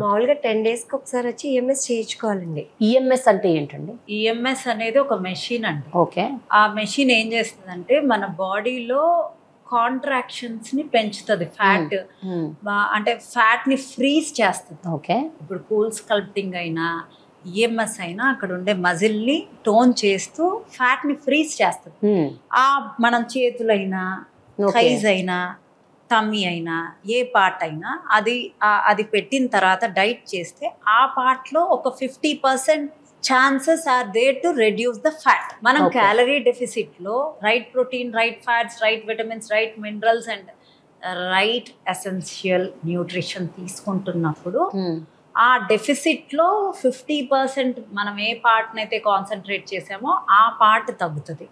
మామూలుగా 10 daysకి ఒకసారి వచ్చి ఈఎంఎస్ చేయించుకోవాలండి. ఈఎంఎస్ అంటే ఏంటండి? ఈఎంఎస్ అనేది ఒక మెషిన్ అండి. ఓకే. ఆ మెషిన్ ఏం చేస్తుందంటే మన బాడీలో కాంట్రాక్షన్స్ ని పెంచుతుంది. ఫ్యాట్ అంటే ఫ్యాట్ ని ఫ్రీజ్ చేస్తుంది. ఓకే. ఇప్పుడు కూల్ స్కల్ప్టింగ్ అయినా ఈఎంఎస్ అయినా అక్కడ ఉండే మజిల్ ని టోన్ చేస్తూ ఫ్యాట్ ని ఫ్రీజ్ చేస్తుంది. మనం చేతులైనా థైస్ అయినా టమ్మీ అయినా ఏ పార్ట్ అయినా అది పెట్టిన తర్వాత డైట్ చేస్తే ఆ పార్ట్లో ఒక 50% chances are there to reduce the fat. మనం క్యాలరీ డెఫిసిట్లో right protein, right fats, right vitamins, right minerals and right essential nutrition తీసుకుంటున్నప్పుడు ఆ డెఫిసిట్లో 50% మనం ఏ పార్ట్ని అయితే కాన్సన్ట్రేట్ చేసామో ఆ పార్ట్ తగ్గుతుంది.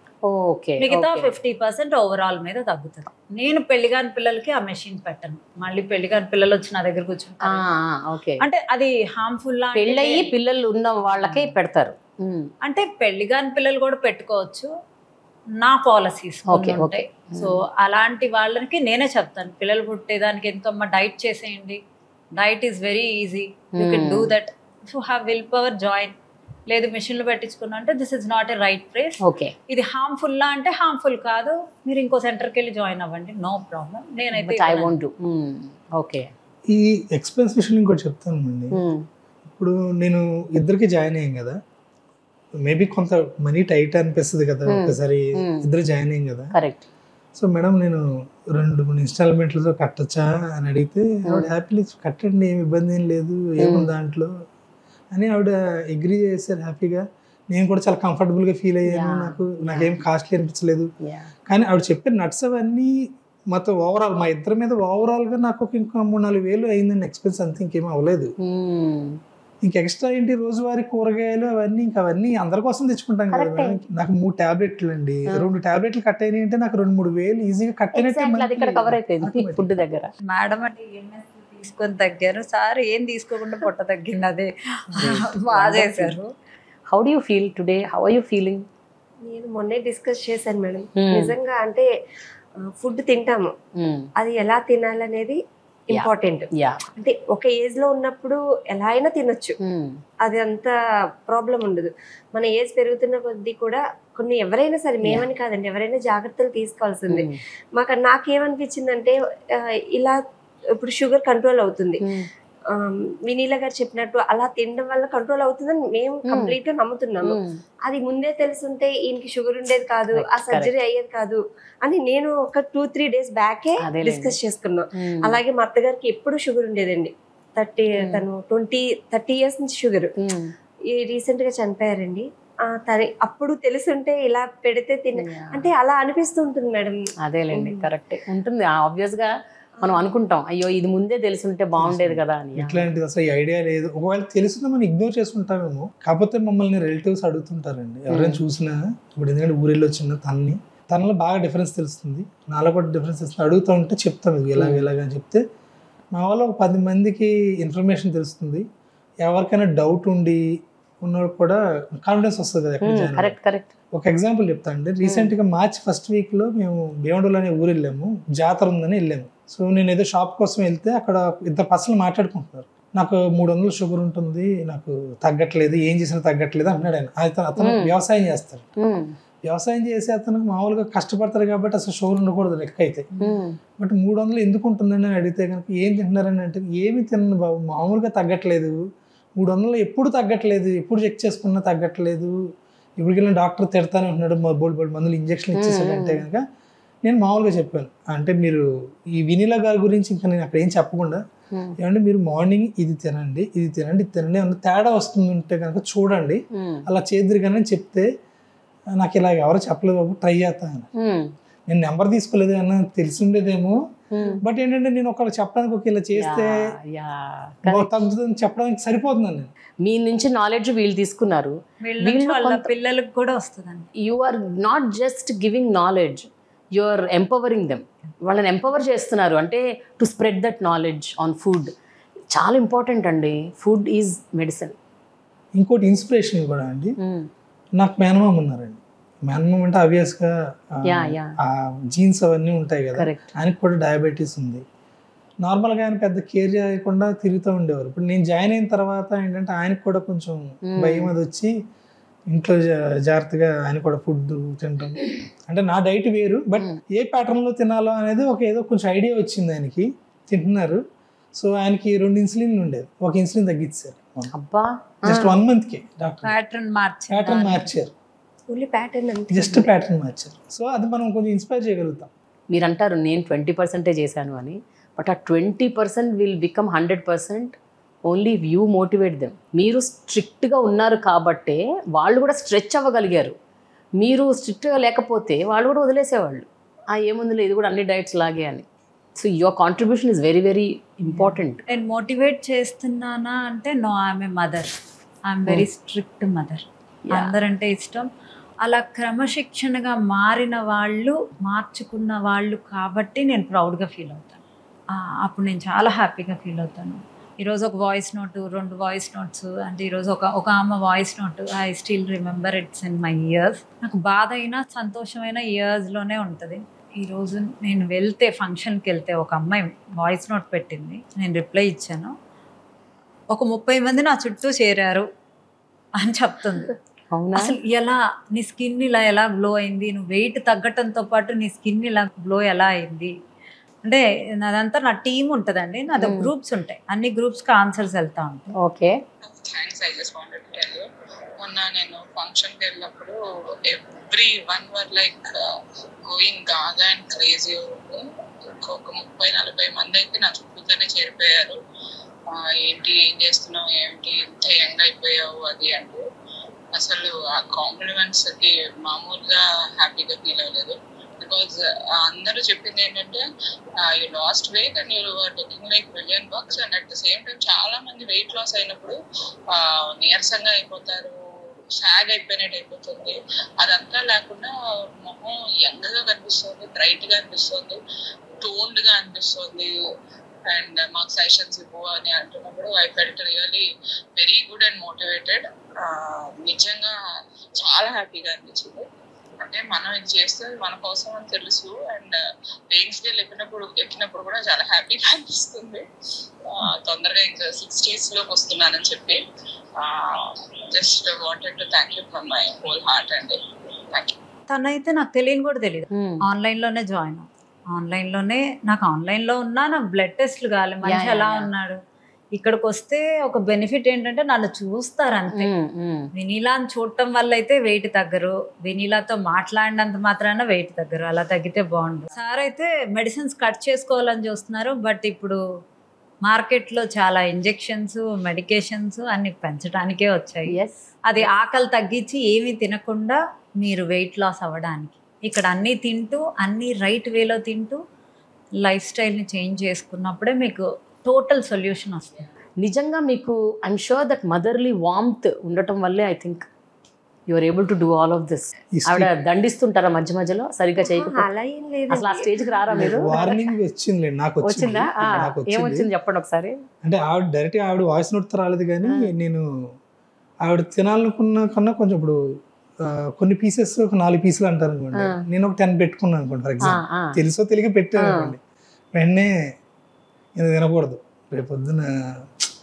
మిగతా 50% ఓవరాల్ మీద తగ్గుతుంది. నేను పెళ్లిగాని పిల్లలకి ఆ మెషిన్ పెట్టను. మళ్ళీ పెళ్లిగాని పిల్లలు వచ్చి నా దగ్గర కూర్చుంటారు అంటే అది హార్మ్ఫుల్. పెళ్ళయి పిల్లలు ఉన్న వాళ్ళకే పెడతారు. అంటే పెళ్లిగాని పిల్లలు కూడా పెట్టుకోవచ్చు, నా పాలసీస్ ఉంటాయి. సో అలాంటి వాళ్ళకి నేనే చెప్తాను, పిల్లలు పుట్టేదానికి ఎందుకమ్మా డైట్ చేసేయండి. Diet is very easy, you can do that. If you have will power join. లేదు మిషన్లు పెట్టించుకున్నా అంటే this is not a right place. ఇది హార్మ్ఫుల్ అంటే హార్మ్ఫుల్ కాదు, మీరు ఇంకో సెంటర్కి వెళ్ళి జాయిన్ అవ్వండి, నో ప్రాబ్లం. నేనైతే ఓకే. ఈ ఎక్స్పెన్స్ విషయం ఇంకోటి చెప్తాను అండి. ఇప్పుడు నేను ఇద్దరికి జాయిన్ అయ్యాం కదా, మేబీ కొంత మనీ టైట్ అనిపిస్తుంది కదా ఒకసారి ఇద్దరు జాయిన్ అయ్యాం కదా. కరెక్ట్. సో మేడం నేను 2-3 ఇన్స్టాల్మెంట్లతో కట్టచ్చా అని అడిగితే ఆవిడ హ్యాపీలీ కట్టండి, ఏమి ఇబ్బంది ఏం లేదు, ఏముంది దాంట్లో అని ఆవిడ అగ్రీ చేశారు హ్యాపీగా. నేను కూడా చాలా కంఫర్టబుల్గా ఫీల్ అయ్యాను, నాకేం కాస్ట్లీ అనిపించలేదు. కానీ ఆవిడ చెప్పిన నట్స్ అవన్నీ మొత్తం ఓవరాల్ మా ఇద్దరి మీద ఓవరాల్గా నాకు ఇంకా 3-4 వేలు అయిందండి ఎక్స్పెన్స్, అంతే ఇంకేమీ అవ్వలేదు. ఇంక ఎక్స్ట్రా ఏంటి రోజువారీ కూరగాయలు అవన్నీ ఇంకా అవన్నీ అందరి కోసం తెచ్చుకుంటాం కదా. నాకు 3 టాబ్లెట్లు అండి, 2 టాబ్లెట్లు కట్ అయినాయి అంటే నాకు 2-3 వేలు ఈజీగా కట్ అయినట్టు ఫుడ్ దగ్గర. మేడం అంటే EMS తీసుకొని తగ్గారు సార్, ఏం తీసుకోకుండా పొట్ట తగ్గింది, అదే బాగా చేశారు. How do you feel today? How are you feeling? నేను మొన్నే డిస్కస్ చేశాను మేడం. నిజంగా అంటే ఫుడ్ తింటాము, అది ఎలా తినాలనేది ఇంపార్టెంట్. అంటే ఒక ఏజ్ లో ఉన్నప్పుడు ఎలా అయినా తినొచ్చు, అది అంత ప్రాబ్లం ఉండదు. మన ఏజ్ పెరుగుతున్న కొద్దీ కూడా కొన్ని ఎవరైనా సరే, మేమని కాదండి, ఎవరైనా జాగ్రత్తలు తీసుకోవాల్సిందే. నాకేమనిపించిందంటే ఇలా ఇప్పుడు షుగర్ కంట్రోల్ అవుతుంది, వినీలా గారు చెప్పినట్టు అలా తినడం వల్ల కంట్రోల్ అవుతుందని మేము కంప్లీట్ గా నమ్ముతున్నాము. అది ముందే తెలుసుంటే ఈయనకి షుగర్ ఉండేది కాదు, ఆ సర్జరీ అయ్యేది కాదు అని నేను ఒక 2-3 డేస్ బ్యాకే డిస్కస్ చేసుకున్నాం. అలాగే మా అత్తగారికి ఎప్పుడు షుగర్ ఉండేదండి, తను 30 ఇయర్స్ నుంచి షుగర్. రీసెంట్ గా చనిపోయారండి. అప్పుడు తెలుసుంటే ఇలా పెడితే అంటే అలా అనిపిస్తుంటుంది మేడం. అదేలేండి, కరెక్ట్ ఉంటుంది. ఆబ్వియస్ గా మనం అనుకుంటాం, అయ్యో ఇది ముందే తెలుసుంటే బాగుండేది కదా అని. ఇట్లాంటిది అసలు ఈ ఐడియా లేదు. ఒకవేళ తెలిసినా మనం ఇగ్నోర్ చేసుకుంటామేమో. కాకపోతే మమ్మల్ని రిలేటివ్స్ అడుగుతుంటారండి ఎవరైనా చూసినా. ఇప్పుడు ఎందుకంటే ఊరిలో వచ్చిన తనలో బాగా డిఫరెన్స్ తెలుస్తుంది, నాలో కూడా డిఫరెన్స్ తెలుస్తుంది. అడుగుతూ ఉంటే చెప్తాం ఇది ఇలాగ అని చెప్తే మా వాళ్ళు ఒక 10 మందికి ఇన్ఫర్మేషన్ తెలుస్తుంది. ఎవరికైనా డౌట్ ఉండి ఉన్నవాళ్ళు కూడా కాన్ఫిడెన్స్ వస్తుంది కదా. కరెక్ట్. ఒక ఎగ్జాంపుల్ చెప్తాను అండి. రీసెంట్గా మార్చ్ 1st వీక్లో మేము భీమడోలు అనే ఊరు వెళ్ళాము, జాతర ఉందని వెళ్ళాము. సో నేను ఏదో షాప్ కోసం వెళ్తే అక్కడ 2 పర్సన్లు మాట్లాడుకుంటున్నారు. నాకు 300 షుగర్ ఉంటుంది, నాకు తగ్గట్లేదు, ఏం చేసినా తగ్గట్లేదు అంటున్నాడు ఆయన. అతను వ్యవసాయం చేస్తాడు. వ్యవసాయం చేసి అతనికి మామూలుగా కష్టపడతారు కాబట్టి అసలు షుగర్ ఉండకూడదు లెక్క అయితే. బట్ 300 ఎందుకు ఉంటుందని అడిగితే కనుక ఏం తింటున్నారని అంటే, ఏమి తిన్నాను బాబు, మామూలుగా తగ్గట్లేదు, 300 ఎప్పుడు తగ్గట్లేదు, ఎప్పుడు చెక్ చేసుకున్నా తగ్గట్లేదు, ఇప్పటికెళ్ళిన డాక్టర్ తిడతానే ఉంటున్నాడు, బోల్డ్ మందులు ఇంజక్షన్ ఇచ్చేసాడంటే కనుక నేను మామూలుగా చెప్పాను. అంటే మీరు ఈ వినీలా గారి గురించి ఇంకా నేను అక్కడ ఏం చెప్పకుండా, ఏమంటే మీరు మార్నింగ్ ఇది తినండి, ఇది తినండి, ఇది తినండి, ఏమన్నా తేడా వస్తుందంటే కనుక చూడండి, అలా చేద్దరు కానీ చెప్తే నాకు ఇలా ఎవరో చెప్పలేదు బాబు, ట్రై చేస్తాను. నేను నెంబర్ తీసుకోలేదు అన్న, తెలిసి ఉండేదేమో. బట్ ఏంటంటే నేను ఒకళ్ళు చెప్పడానికి ఒక ఇలా చేస్తే తగ్గుతుందని చెప్పడానికి సరిపోతుందండి. మీ నుంచి నాలెడ్జ్ వీళ్ళు తీసుకున్నారు, పిల్లలకు కూడా వస్తుందండి. You are not just giving knowledge, you are empowering them. వాళ్ళని ఎంపవర్ చేస్తున్నారు అంటే to spread that knowledge on food. చాలా ఇంపార్టెంట్ అండి, ఫుడ్ ఈజ్ మెడిసిన్. ఇంకోటి ఇన్స్పిరేషన్ కూడా అండి, నాకు మేనమామ ఉన్నారండి. మేనమామ అంటే ఆబ్వియస్గా జీన్స్ అవన్నీ ఉంటాయి కదా, ఆయనకు కూడా డయాబెటీస్ ఉంది. నార్మల్గా ఆయన పెద్ద కేర్ చేయకుండా తిరుగుతూ ఉండేవారు. ఇప్పుడు నేను జాయిన్ అయిన తర్వాత ఏంటంటే ఆయనకు కూడా కొంచెం భయం అది వచ్చి ఇంట్లో జాగ్రత్తగా ఆయన కూడా ఫుడ్ తింటాం. అంటే నా డైట్ వేరు, బట్ ఏ ప్యాటర్న్లో తినాలో అనేది ఏదో కొంచెం ఐడియా వచ్చింది ఆయనకి, తింటున్నారు. సో ఆయనకి 2 ఇన్సులిన్లు ఉండేది, 1 ఇన్సులిన్ తగ్గించారు జస్ట్ 1 monthకి. డాక్టర్ ప్యాటర్న్ మార్చారు, జస్ట్ ప్యాటర్న్ మార్చారు. సో అది మనం కొంచెం ఇన్స్పైర్ చేయగలుగుతాం. మీరు అంటారు నేను 20% చేశాను అని, బట్ ఆ 20% will become 100% only you motivate them. మీరు స్ట్రిక్ట్గా ఉన్నారు కాబట్టే వాళ్ళు కూడా స్ట్రెచ్ అవ్వగలిగారు. మీరు స్ట్రిక్ట్గా లేకపోతే వాళ్ళు కూడా వదిలేసేవాళ్ళు, ఏముందిలే ఇది కూడా అన్ని డైట్స్ లాగే అని. So your contribution is very very important. నేను మోటివేట్ చేస్తున్నానా అంటే no, I'm a mother, I'm very strict mother. అందరంటే ఇష్టం. అలా క్రమశిక్షణగా మారిన వాళ్ళు, మార్చుకున్న వాళ్ళు కాబట్టి నేను ప్రౌడ్గా ఫీల్ అవుతాను. అప్పుడు నేను చాలా హ్యాపీగా ఫీల్ అవుతాను. ఈరోజు ఒక వాయిస్ నోటు, 2 వాయిస్ నోట్స్, అంటే ఈరోజు ఒక ఆమె voice note, I still remember it's in my years. నాకు బాధ అయినా సంతోషమైన ఇయర్స్లోనే ఉంటుంది. ఈరోజు నేను వెళ్తే, ఫంక్షన్కి వెళ్తే ఒక అమ్మాయి వాయిస్ నోట్ పెట్టింది, నేను రిప్లై ఇచ్చాను. ఒక 30 మంది నా చుట్టూ చేరారు అని చెప్తుంది. అసలు ఎలా నీ స్కిన్ ఇలా ఎలా గ్లో అయింది, నువ్వు వెయిట్ తగ్గటంతో పాటు నీ స్కిన్ ఇలా గ్లో ఎలా అయింది అంటే, నాదంతా నా టీం ఉంటుందండి, నాతో గ్రూప్స్ ఉంటాయి, అన్ని గ్రూప్స్కి ఆన్సర్స్ వెళ్తా ఉంటాయి. Okay, thanks. I just wanted to tell you, మొన్న నేను ఫంక్షన్కి వెళ్ళినప్పుడు everyone were like going gaga and crazy. ఒక 30-40 మంది అయితే నా చుట్టూతోనే చేరిపోయారు. ఏంటి, ఏం చేస్తున్నావు, ఏంటి ఇంత యంగ్ అయిపోయావు అది అంటూ. అసలు ఆ కాంప్లిమెంట్స్కి మామూలుగా హ్యాపీగా ఫీల్ అవ్వలేదు. బికాజ్ అందరూ చెప్పింది ఏంటంటే you lost weight and you are looking like $1,000,000 and at the same time చాలా మంది వెయిట్ లాస్ అయినప్పుడు నీరసంగా అయిపోతారు, సాగ్ అయిపోయినట్టు అయిపోతుంది. అదంతా లేకుండా మొహం యంగ్ గా కనిపిస్తుంది, బ్రైట్ గా అనిపిస్తుంది, టోన్డ్ గా అనిపిస్తుంది. అండ్ మాకు సెషన్స్ ఇవ్వు అని అంటున్నప్పుడు I felt really very good and motivated. నిజంగా చాలా హ్యాపీగా అనిపించింది. అంటే మనం ఇది చేస్తే మన కోసం అని తెలుసు. అండ్ పేయింగ్ స్కేల్ ఎక్కినప్పుడు కూడా చాలా హ్యాపీగా అనిపిస్తుంది. తొందరగా ఇంకా 60s లోకి వస్తున్నానని చెప్పి just wanted to thank you from my whole heart అండి. Thank you. తనైతే నాకు తెలియని కూడా తెలియదు, ఆన్లైన్లోనే జాయిన్. ఆన్లైన్లోనే నాకు ఆన్లైన్లో ఉన్నా నాకు బ్లడ్ టెస్ట్లు కావాలి, మనిషి ఎలా ఉన్నాడు. ఇక్కడికి వస్తే ఒక బెనిఫిట్ ఏంటంటే నన్ను చూస్తారు అంతే. వెనీలాని చూడటం వల్ల అయితే వెయిట్ తగ్గరు, వెనీలాతో మాట్లాడినంత మాత్రాన వెయిట్ తగ్గరు. అలా తగ్గితే బాగుండు. సార్ అయితే మెడిసిన్స్ కట్ చేసుకోవాలని చూస్తున్నారు, బట్ ఇప్పుడు మార్కెట్లో చాలా ఇంజెక్షన్స్, మెడికేషన్స్ అన్ని పెంచడానికే వచ్చాయి. అది ఆకలి తగ్గించి ఏమీ తినకుండా మీరు వెయిట్ లాస్ అవ్వడానికి. ఇక్కడ అన్నీ తింటూ అన్నీ రైట్ వేలో తింటూ లైఫ్ స్టైల్ని చేంజ్ చేసుకున్నప్పుడే మీకు టోటల్ సొల్యూషన్ వస్తుంది. నిజంగా మీకు I'm sure that motherly warmth ఉండటం వల్లే I think you are able to do all of this. ఆవిడ దండిస్తుంటారా మధ్య మధ్యలో సరిగ్గా చేయకపోతే? అలా ఏం లేదు, అసలు ఆ స్టేజ్కి రారా మీరు? వార్నింగ్ వచ్చింది నాకు. వచ్చిందా? ఏమొచ్చింది చెప్పండి ఒకసారి. అంటే ఆవిడ డైరెక్ట్ ఆవిడ వాయిస్ నోట్ రాలేదు, కానీ నేను ఆవిడ తినాలనుకున్న కన్నా కొంచెం ఇప్పుడు కొన్ని పీసెస్ ఒక 4 పీసులు అంటారు అనుకోండి, నేను ఒక 10 పెట్టుకున్నాను అనుకోండి ఫర్ ఎగ్జాంపుల్. తెలుసో తెలియక పెట్టాను అనుకోండి, వెంటనే ఇది తినకూడదు, రేపు పొద్దున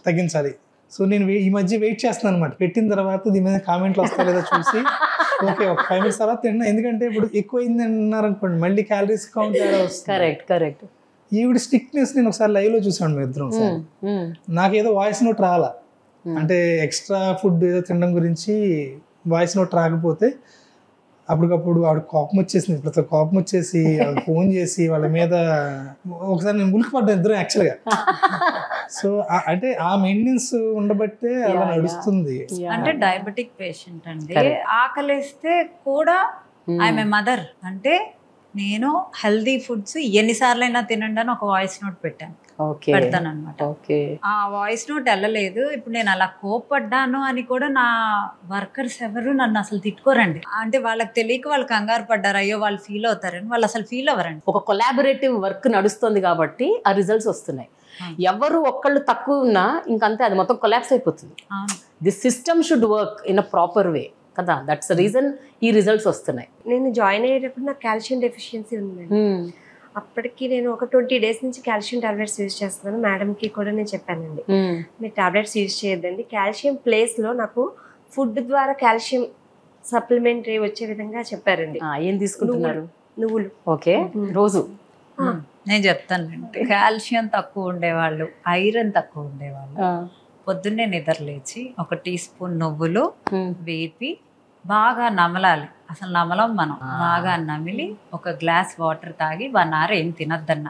తగ్గించాలి. సో నేను ఈ మధ్య వెయిట్ చేస్తున్నాను అనమాట. పెట్టిన తర్వాత దీని మీద కామెంట్లు వస్తా లేదా చూసి ఓకే ఒక 5 minutes తర్వాత తిన్నా. ఎందుకంటే ఇప్పుడు ఎక్కువ అయింది అన్నారు అనుకోండి, మళ్ళీ క్యాలరీస్ కౌంట్ కరెక్ట్. ఈవిడ స్ట్రిక్ట్నెస్ నేను ఒకసారి లైవ్ లో చూసాను మీ ఇద్దరం. నాకేదో వాయిస్ నోట్ రాలా, అంటే ఎక్స్ట్రా ఫుడ్ ఏదో తినడం గురించి వాయిస్ నోట్ రాకపోతే అప్పటికప్పుడు ఆవిడ కోపం వచ్చేసింది. ఇప్పుడు కోపం వచ్చేసి ఫోన్ చేసి వాళ్ళ మీద ఒకసారి నేను ఉలికిపడ్డాను ఇద్దరం యాక్చువల్గా. సో అంటే ఆ మెయింటెనెన్స్ ఉండబట్టే అలా నడుస్తుంది. అంటే డయాబెటిక్ పేషెంట్ అండి, ఆకలిస్తే కూడా ఐఎమ్ ఏ మదర్. అంటే నేను హెల్దీ ఫుడ్స్ ఎన్నిసార్లైనా తినండి అని ఒక వాయిస్ నోట్ పెట్టాను, పెడతాను అనమాట. ఆ వాయిస్ నోట్ వెళ్ళలేదు. ఇప్పుడు నేను అలా కోపడ్డాను అని కూడా నా వర్కర్స్ ఎవరు నన్ను అసలు తిట్టుకోరండి. అంటే వాళ్ళకి తెలియక వాళ్ళు కంగారు పడ్డారు, అయ్యో వాళ్ళు ఫీల్ అవుతారని. వాళ్ళు అసలు ఫీల్ అవ్వరండి. ఒక కొలాబరేటివ్ వర్క్ నడుస్తుంది కాబట్టి ఆ రిజల్ట్స్ వస్తున్నాయి. ఎవరు ఒక్కళ్ళు తక్కువ ఉన్నా ఇంకంతే, అది మొత్తం కొలాప్స్ అయిపోతుంది. The system should work in a proper way కదా. దట్స్ ద రీజన్ ఈ రిజల్ట్స్ వస్తున్నాయి. నేను జాయిన్ అయ్యేటప్పుడు నాకు కాల్షియం డెఫిషియన్సీ ఉందండి. అప్పటికి నేను ఒక 20 days నుంచి కాల్షియం టాబ్లెట్స్ యూజ్ చేస్తున్నాను. మేడంకి కూడా నేను చెప్పానండి, మీరు టాబ్లెట్స్ యూజ్ చేయొద్దండి, కాల్షియం ప్లేస్లో నాకు ఫుడ్ ద్వారా కాల్షియం సప్లిమెంటరీ వచ్చే విధంగా చెప్పారండి. ఏం తీసుకుంటున్నారు? నువ్వులు. ఓకే, రోజు నేను చెప్తానండి. కాల్షియం తక్కువ ఉండేవాళ్ళు, ఐరన్ తక్కువ ఉండేవాళ్ళు పొద్దున్నే నిద్ర లేచి 1 teaspoon నువ్వులు వేపి బాగా నమలాలి. అసలు నమలం మనం బాగా నమిలి 1 glass వాటర్ తాగి 1 hour ఏం తినద్దన్న.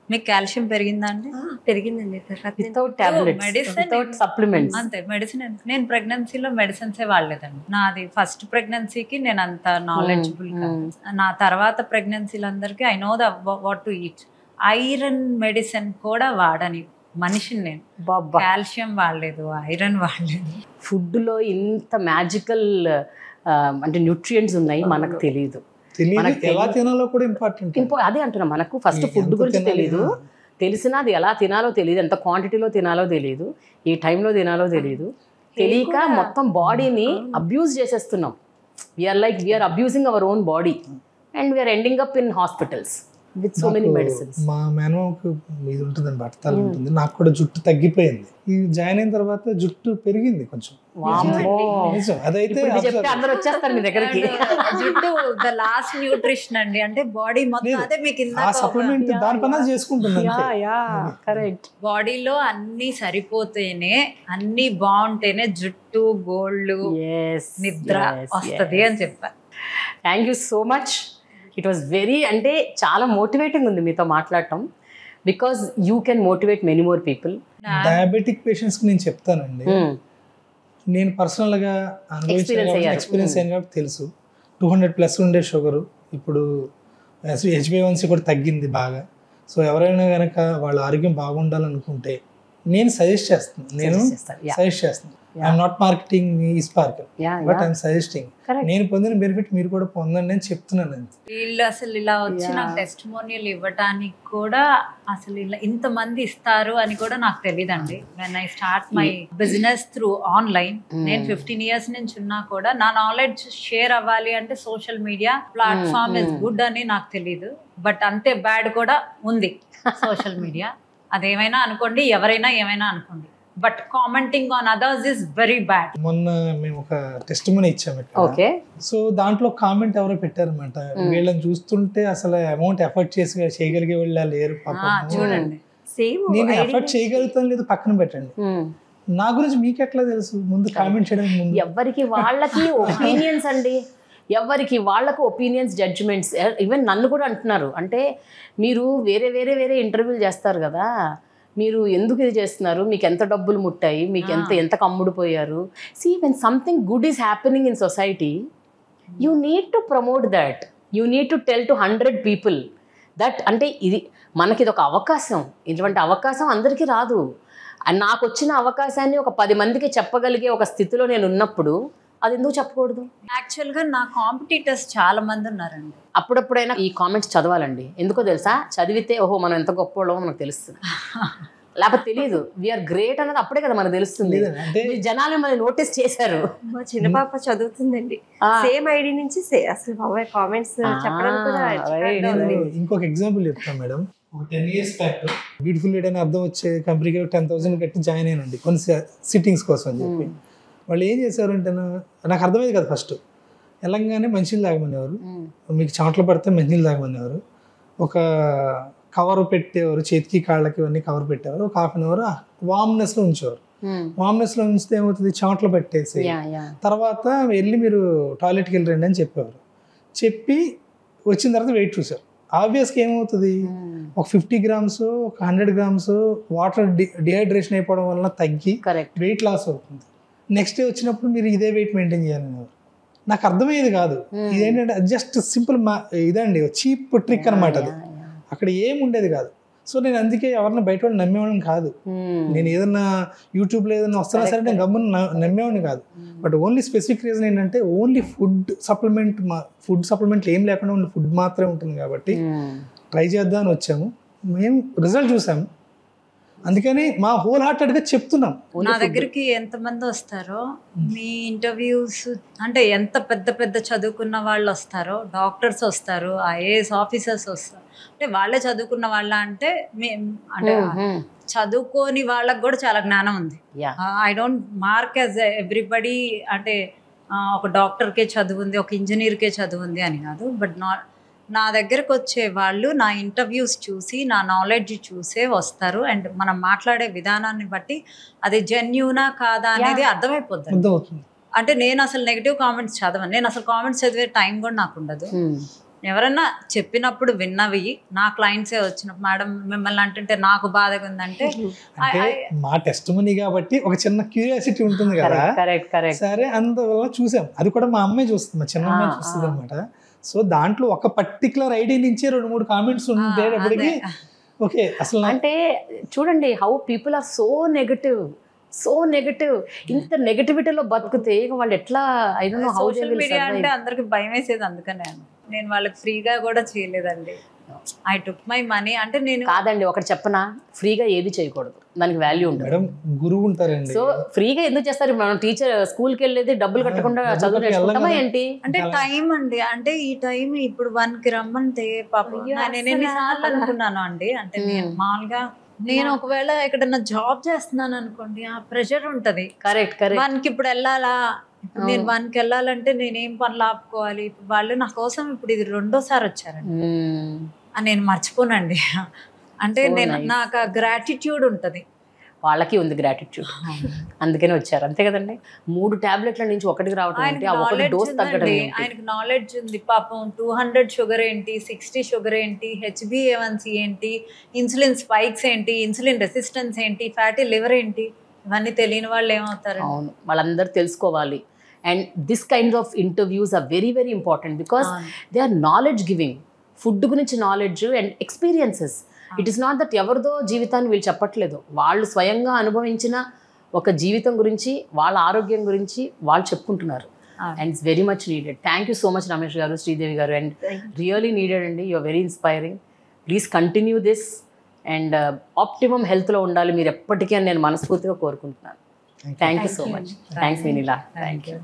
మీకు కాల్షియం పెరిగిందా అండి? పెరిగిందండి. సప్లిమెంట్స్ అంతే, మెడిసిన్. నేను ప్రెగ్నెన్సీలో మెడిసిన్సే వాడలేదండి. నాది ఫస్ట్ ప్రెగ్నెన్సీకి నేను అంత నాలెడ్జబుల్ కాదు. నా తర్వాత ప్రెగ్నెన్సీలందరికీ I know what to eat. Iron medicine కూడా వాడని మనిషిని నేను. కాల్షియం వాడలేదు, ఐరన్ వాడలేదు. ఫుడ్లో ఇంత మ్యాజికల్ అంటే న్యూట్రియంట్స్ ఉన్నాయి, మనకు తెలియదు. ఎలా తినాలో కూడా ఇంపార్టెంట్. అదే అంటున్నా, మనకు ఫస్ట్ ఫుడ్ గురించి తెలియదు. తెలిసినా అది ఎలా తినాలో తెలియదు, ఎంత క్వాంటిటీలో తినాలో తెలియదు, ఏ టైంలో తినాలో తెలియదు. తెలియక మొత్తం బాడీని అబ్యూజ్ చేసేస్తున్నాం. We are abusing our own body and we are ending up in hospitals with so many medicines. మా మేనమామకు ఇది ఉంటుందండి, బట్టతల ఉంటుంది. నాకు కూడా జుట్టు తగ్గిపోయింది. ఈ జాయిన్ అయిన తర్వాత జుట్టు పెరిగింది కొంచెం. అదైతే అందరూ వచ్చేస్తారు మీ దగ్గరికి. జుట్టు ద లాస్ట్ న్యూట్రిషన్ అండి. అంటే బాడీ మొత్తం అదే మీకు ఆ సప్లిమెంట్ దానిపైన చేసుకుంటున్నాను. కరెక్ట్. బాడీలో అన్ని సరిపోతేనే, అన్ని బాగుంటేనే జుట్టు, గోల్డ్, నిద్ర వస్తుంది అని చెప్పారు. Thank you so much. It was very, అంటే చాలా మోటివేటింగ్ ఉంది మీతో మాట్లాడటం, because you can motivate many more people. Diabetic పేషెంట్స్కి నేను చెప్తానండి, నేను పర్సనల్గా ఎక్స్పీరియన్స్ అయ్యాను కాబట్టి తెలుసు. 200+ ఉండే షుగరు ఇప్పుడు HbA1c కూడా తగ్గింది బాగా. సో ఎవరైనా కనుక వాళ్ళ ఆరోగ్యం బాగుండాలనుకుంటే నేను సజెస్ట్ చేస్తాను. ఐఎమ్ నాట్ మార్కెటింగ్ ఈ స్పార్కిల్, బట్ ఐఎమ్ సజెస్టింగ్. నేను పొందిన బెనిఫిట్ మీరు కూడా పొందండి అని చెప్తున్నాను. వీళ్ళు అసలు ఇలా వచ్చి నాకు టెస్టిమోనియల్ ఇవ్వడానికి కూడా అసలు ఇలా ఇంతమంది ఇస్తారు అని కూడా నాకు తెలియదండి. When I start my business through online, నేను 15 years నుంచి ఉన్నా కూడా నా నాలెడ్జ్ షేర్ అవ్వాలి అంటే social media platform is good అని నాకు తెలీదు. బట్ అంతే బ్యాడ్ కూడా ఉంది సోషల్ మీడియా. అదేమైనా అనుకోండి, ఎవరైనా ఏమైనా అనుకోండి, but commenting on others is very bad. మొన్న మేము ఒక టెస్టిమోనీ ఇచ్చాము. సో దాంట్లో కామెంట్ ఎవరో పెట్టారన్నమాట, వీళ్ళని చూస్తుంటే అసలు అమౌంట్ ఎఫర్ట్ చేయగలిగే వాళ్ళు లేరు పాపం. చూడండి, నేను ఎఫర్ట్ చేయగలుగుతాను లేదు పక్కన పెట్టండి, నా గురించి మీకు ఎట్లా తెలుసు? ముందు కామెంట్ చేయడానికి ముందు ఎవరికి వాళ్ళకి ఒపీనియన్స్ అండి, ఎవరికి వాళ్ళకు ఒపీనియన్స్, జడ్జిమెంట్స్. ఈవెన్ నన్ను కూడా అంటున్నారు, అంటే మీరు వేరే వేరే వేరే ఇంటర్వ్యూలు చేస్తారు కదా, మీరు ఎందుకు ఇది చేస్తున్నారు, మీకు ఎంత డబ్బులు ముట్టాయి, మీకు ఎంత కమ్ముడిపోయారు. See when something good is happening in society, you need to promote that, you need to tell to 100 people that. అంటే ఇది మనకి ఇది ఒక అవకాశం, ఇటువంటి అవకాశం అందరికీ రాదు. నాకు వచ్చిన అవకాశాన్ని ఒక 10 మందికి చెప్పగలిగే ఒక స్థితిలో నేను ఉన్నప్పుడు అది ఎందుకు చెప్పకూడదు? యాక్చువల్గా నా కాంపిటీటర్స్ చాలా మంది ఉన్నారండి. అప్పుడప్పుడైనా ఈ కామెంట్స్ చదవాలండి. ఎందుకో తెలుసా, చదివితే ఓహో మనం ఎంత గొప్పవాళ్ళమో మనకు తెలుస్తుంది, లేకపోతే తెలియదు. వీఆర్ గ్రేట్ అన్నది అప్పుడే కదా మనకు తెలుస్తుంది. జనాలు మనల్ని నోటీస్ చేశారు. మా చిన్న పాప చదువుతుందండి, సేమ్ ఐడి నుంచి అసలు బాబాయ్ కామెంట్స్ చెప్పడం కూడా. ఇంకొక ఎగ్జాంపుల్ చెప్తాను madam. 10 years back beautiful lead అని అర్థం వచ్చే కంపెనీకి 10,000 కట్టి జాయిన్ అయినండి కొన్ని సిట్టింగ్స్ కోసం అని చెప్పి. వాళ్ళు ఏం చేశారంటే, నాకు అర్థమైంది కదా, ఫస్ట్ వెళ్ళంగానే మంచినీళ్ళు తాగమనేవారు, మీకు చెమటలు పడితే మంచినీళ్ళు తాగమనేవారు, ఒక కవర్ పెట్టేవారు, చేతికి కాళ్ళకి ఇవన్నీ కవర్ పెట్టేవారు, ఒక 1/2 hour వామ్నెస్లో ఉంచేవారు. వామ్నెస్లో ఉంచితే ఏమవుతుంది, చెమటలు పెట్టేసి తర్వాత వెళ్ళి మీరు టాయిలెట్కి వెళ్ళి రండి అని చెప్పేవారు. చెప్పి వచ్చిన తర్వాత వెయిట్ చూసారు. ఆబ్వియస్గా ఏమవుతుంది, ఒక 50 grams ఒక 100 grams వాటర్ డిహైడ్రేషన్ అయిపోవడం వల్ల తగ్గి వెయిట్ లాస్ అవుతుంది. నెక్స్ట్ డే వచ్చినప్పుడు మీరు ఇదే వెయిట్ మెయింటైన్ చేయాలనేవారు. నాకు అర్థమయ్యేది కాదు. ఇదేంటంటే జస్ట్ సింపుల్ ఇదండి, చీప్ ట్రిక్ అనమాట అది. అక్కడ ఏం ఉండేది కాదు. సో నేను అందుకే ఎవరిని బయట వాళ్ళు నమ్మేవాడిని కాదు. నేను ఏదన్నా యూట్యూబ్లో ఏదైనా వస్తున్నా సరే నేను గమ్మున నమ్మేవాడిని కాదు. బట్ ఓన్లీ స్పెసిఫిక్ రీజన్ ఏంటంటే, ఓన్లీ ఫుడ్ సప్లిమెంట్లు ఏం లేకుండా ఓన్లీ ఫుడ్ మాత్రమే ఉంటుంది కాబట్టి ట్రై చేద్దామని వచ్చాము. మేము రిజల్ట్ చూసాము, అందుకని మా హోల్ హార్టెడ్గా చెప్తున్నాం. నా దగ్గరికి ఎంతమంది వస్తారో, మీ ఇంటర్వ్యూస్ అంటే ఎంత పెద్ద పెద్ద చదువుకున్న వాళ్ళు వస్తారో, డాక్టర్స్ వస్తారు, IAS ఆఫీసర్స్ వస్తారు. అంటే వాళ్ళే చదువుకున్న వాళ్ళ అంటే అంటే చదువుకోని వాళ్ళకి కూడా చాలా జ్ఞానం ఉంది. I don't mark as everybody, అంటే ఒక డాక్టర్కే చదువు ఉంది, ఒక ఇంజనీర్కే చదువు ఉంది అని కాదు. బట్ నా దగ్గరకు వచ్చే వాళ్ళు నా ఇంటర్వ్యూస్ చూసి, నా నాలెడ్జ్ చూసే వస్తారు. అండ్ మనం మాట్లాడే విధానాన్ని బట్టి అది జెన్యూనా కాదా అనేది అర్థమైపోతుంది. అంటే నేను అసలు నెగిటివ్ కామెంట్స్ చదవను, నేను అసలు కామెంట్స్ చదివే టైం కూడా నాకు ఉండదు. ఎవరన్నా చెప్పినప్పుడు విన్నవి నా క్లయింట్సే వచ్చినప్పుడు, మేడం మిమ్మల్ని అంటుంటే నాకు బాధగా ఉందంటే, మా టెస్టిమనీ కాబట్టి ఒక చిన్న క్యూరియాసిటీ ఉంటుంది కదా, సరే అందువల్ల చూసాం. అది కూడా మా అమ్మాయి చూస్తుంది, మా చిన్న అమ్మాయి చూస్తుంది అనమాట. సో దాంట్లో ఒక పర్టికులర్ ఐడి నుంచి 2-3 కామెంట్స్ ఉండేటప్పటికి ఓకే. అసలు అంటే చూడండి, how people are so negative. ఇంత నెగటివిటీలో బతుకుతే వాళ్ళు ఎట్లా, I don't know how they will survive. అంటే అందరికి భయం వేసేది, అందుకనే నేను వాళ్ళకి ఫ్రీగా కూడా చేయలేదండి. I took my money. అంటే నేను కాదండి, ఒకటి చెప్పనా, ఫ్రీగా ఏది చేయకూడదు, దానికి వాల్యూ ఉంటుంది. గురువు ఉంటారండి. సో ఫ్రీగా ఎందుకు చేస్తారు? మనం టీచర్ స్కూల్కి వెళ్ళేది డబ్బులు కట్టకుండా చదువు నేర్చుకుంటామా ఏంటి? అంటే టైం అండి, అంటే ఈ టైం ఇప్పుడు 1కి రమ్మంటే పాపం నేను ఎన్నిసార్లు అనుకున్నాను అండి. అంటే నేను మామూలుగా నేను ఒకవేళ ఎక్కడన్నా జాబ్ చేస్తున్నాను అనుకోండి, ఆ ప్రెషర్ ఉంటది. కరెక్ట్. 1కి ఇప్పుడు వెళ్ళాలా, నేను 1కి వెళ్ళాలంటే నేనేం పనులు ఆపుకోవాలి. వాళ్ళు నా కోసం ఇప్పుడు ఇది 2వ-సారి వచ్చారండి, నేను మర్చిపోనండి. అంటే నేను నాకు ఆ గ్రాటిట్యూడ్ ఉంటుంది. వాళ్ళకి ఉంది గ్రాటిట్యూడ్, అందుకనే వచ్చారు, అంతే కదండి. 3 టాబ్లెట్ల నుంచి 1కి రావడం అంటే ఆ ఒకటి డోస్ తగ్గడం. ఆయనకు నాలెడ్జ్ ఉంది పాపం. 200 షుగర్ ఏంటి, 60 షుగర్ ఏంటి, HbA1c ఏంటి, ఇన్సులిన్ స్పైక్స్ ఏంటి, ఇన్సులిన్ రెసిస్టెన్స్ ఏంటి, ఫ్యాటీ లివర్ ఏంటి, ఇవన్నీ తెలియని వాళ్ళు ఏమవుతారు? అవును, వాళ్ళందరూ తెలుసుకోవాలి. And this kind of interviews are very very important because they are knowledge giving. Food గురించి knowledge and experiences. It is not that ఎవరిదో జీవితాన్ని వీళ్ళు చెప్పట్లేదు, వాళ్ళు స్వయంగా అనుభవించిన ఒక జీవితం గురించి, వాళ్ళ ఆరోగ్యం గురించి వాళ్ళు చెప్పుకుంటున్నారు. And it's very much needed. Thank you so much Ramesh garu, Sridevi garu, and really needed అండి. You are very inspiring. Please continue this and optimum హెల్త్లో ఉండాలి మీరు ఎప్పటికీ అని నేను మనస్ఫూర్తిగా కోరుకుంటున్నాను. Thank you so much. Thanks Vineela. Thank you.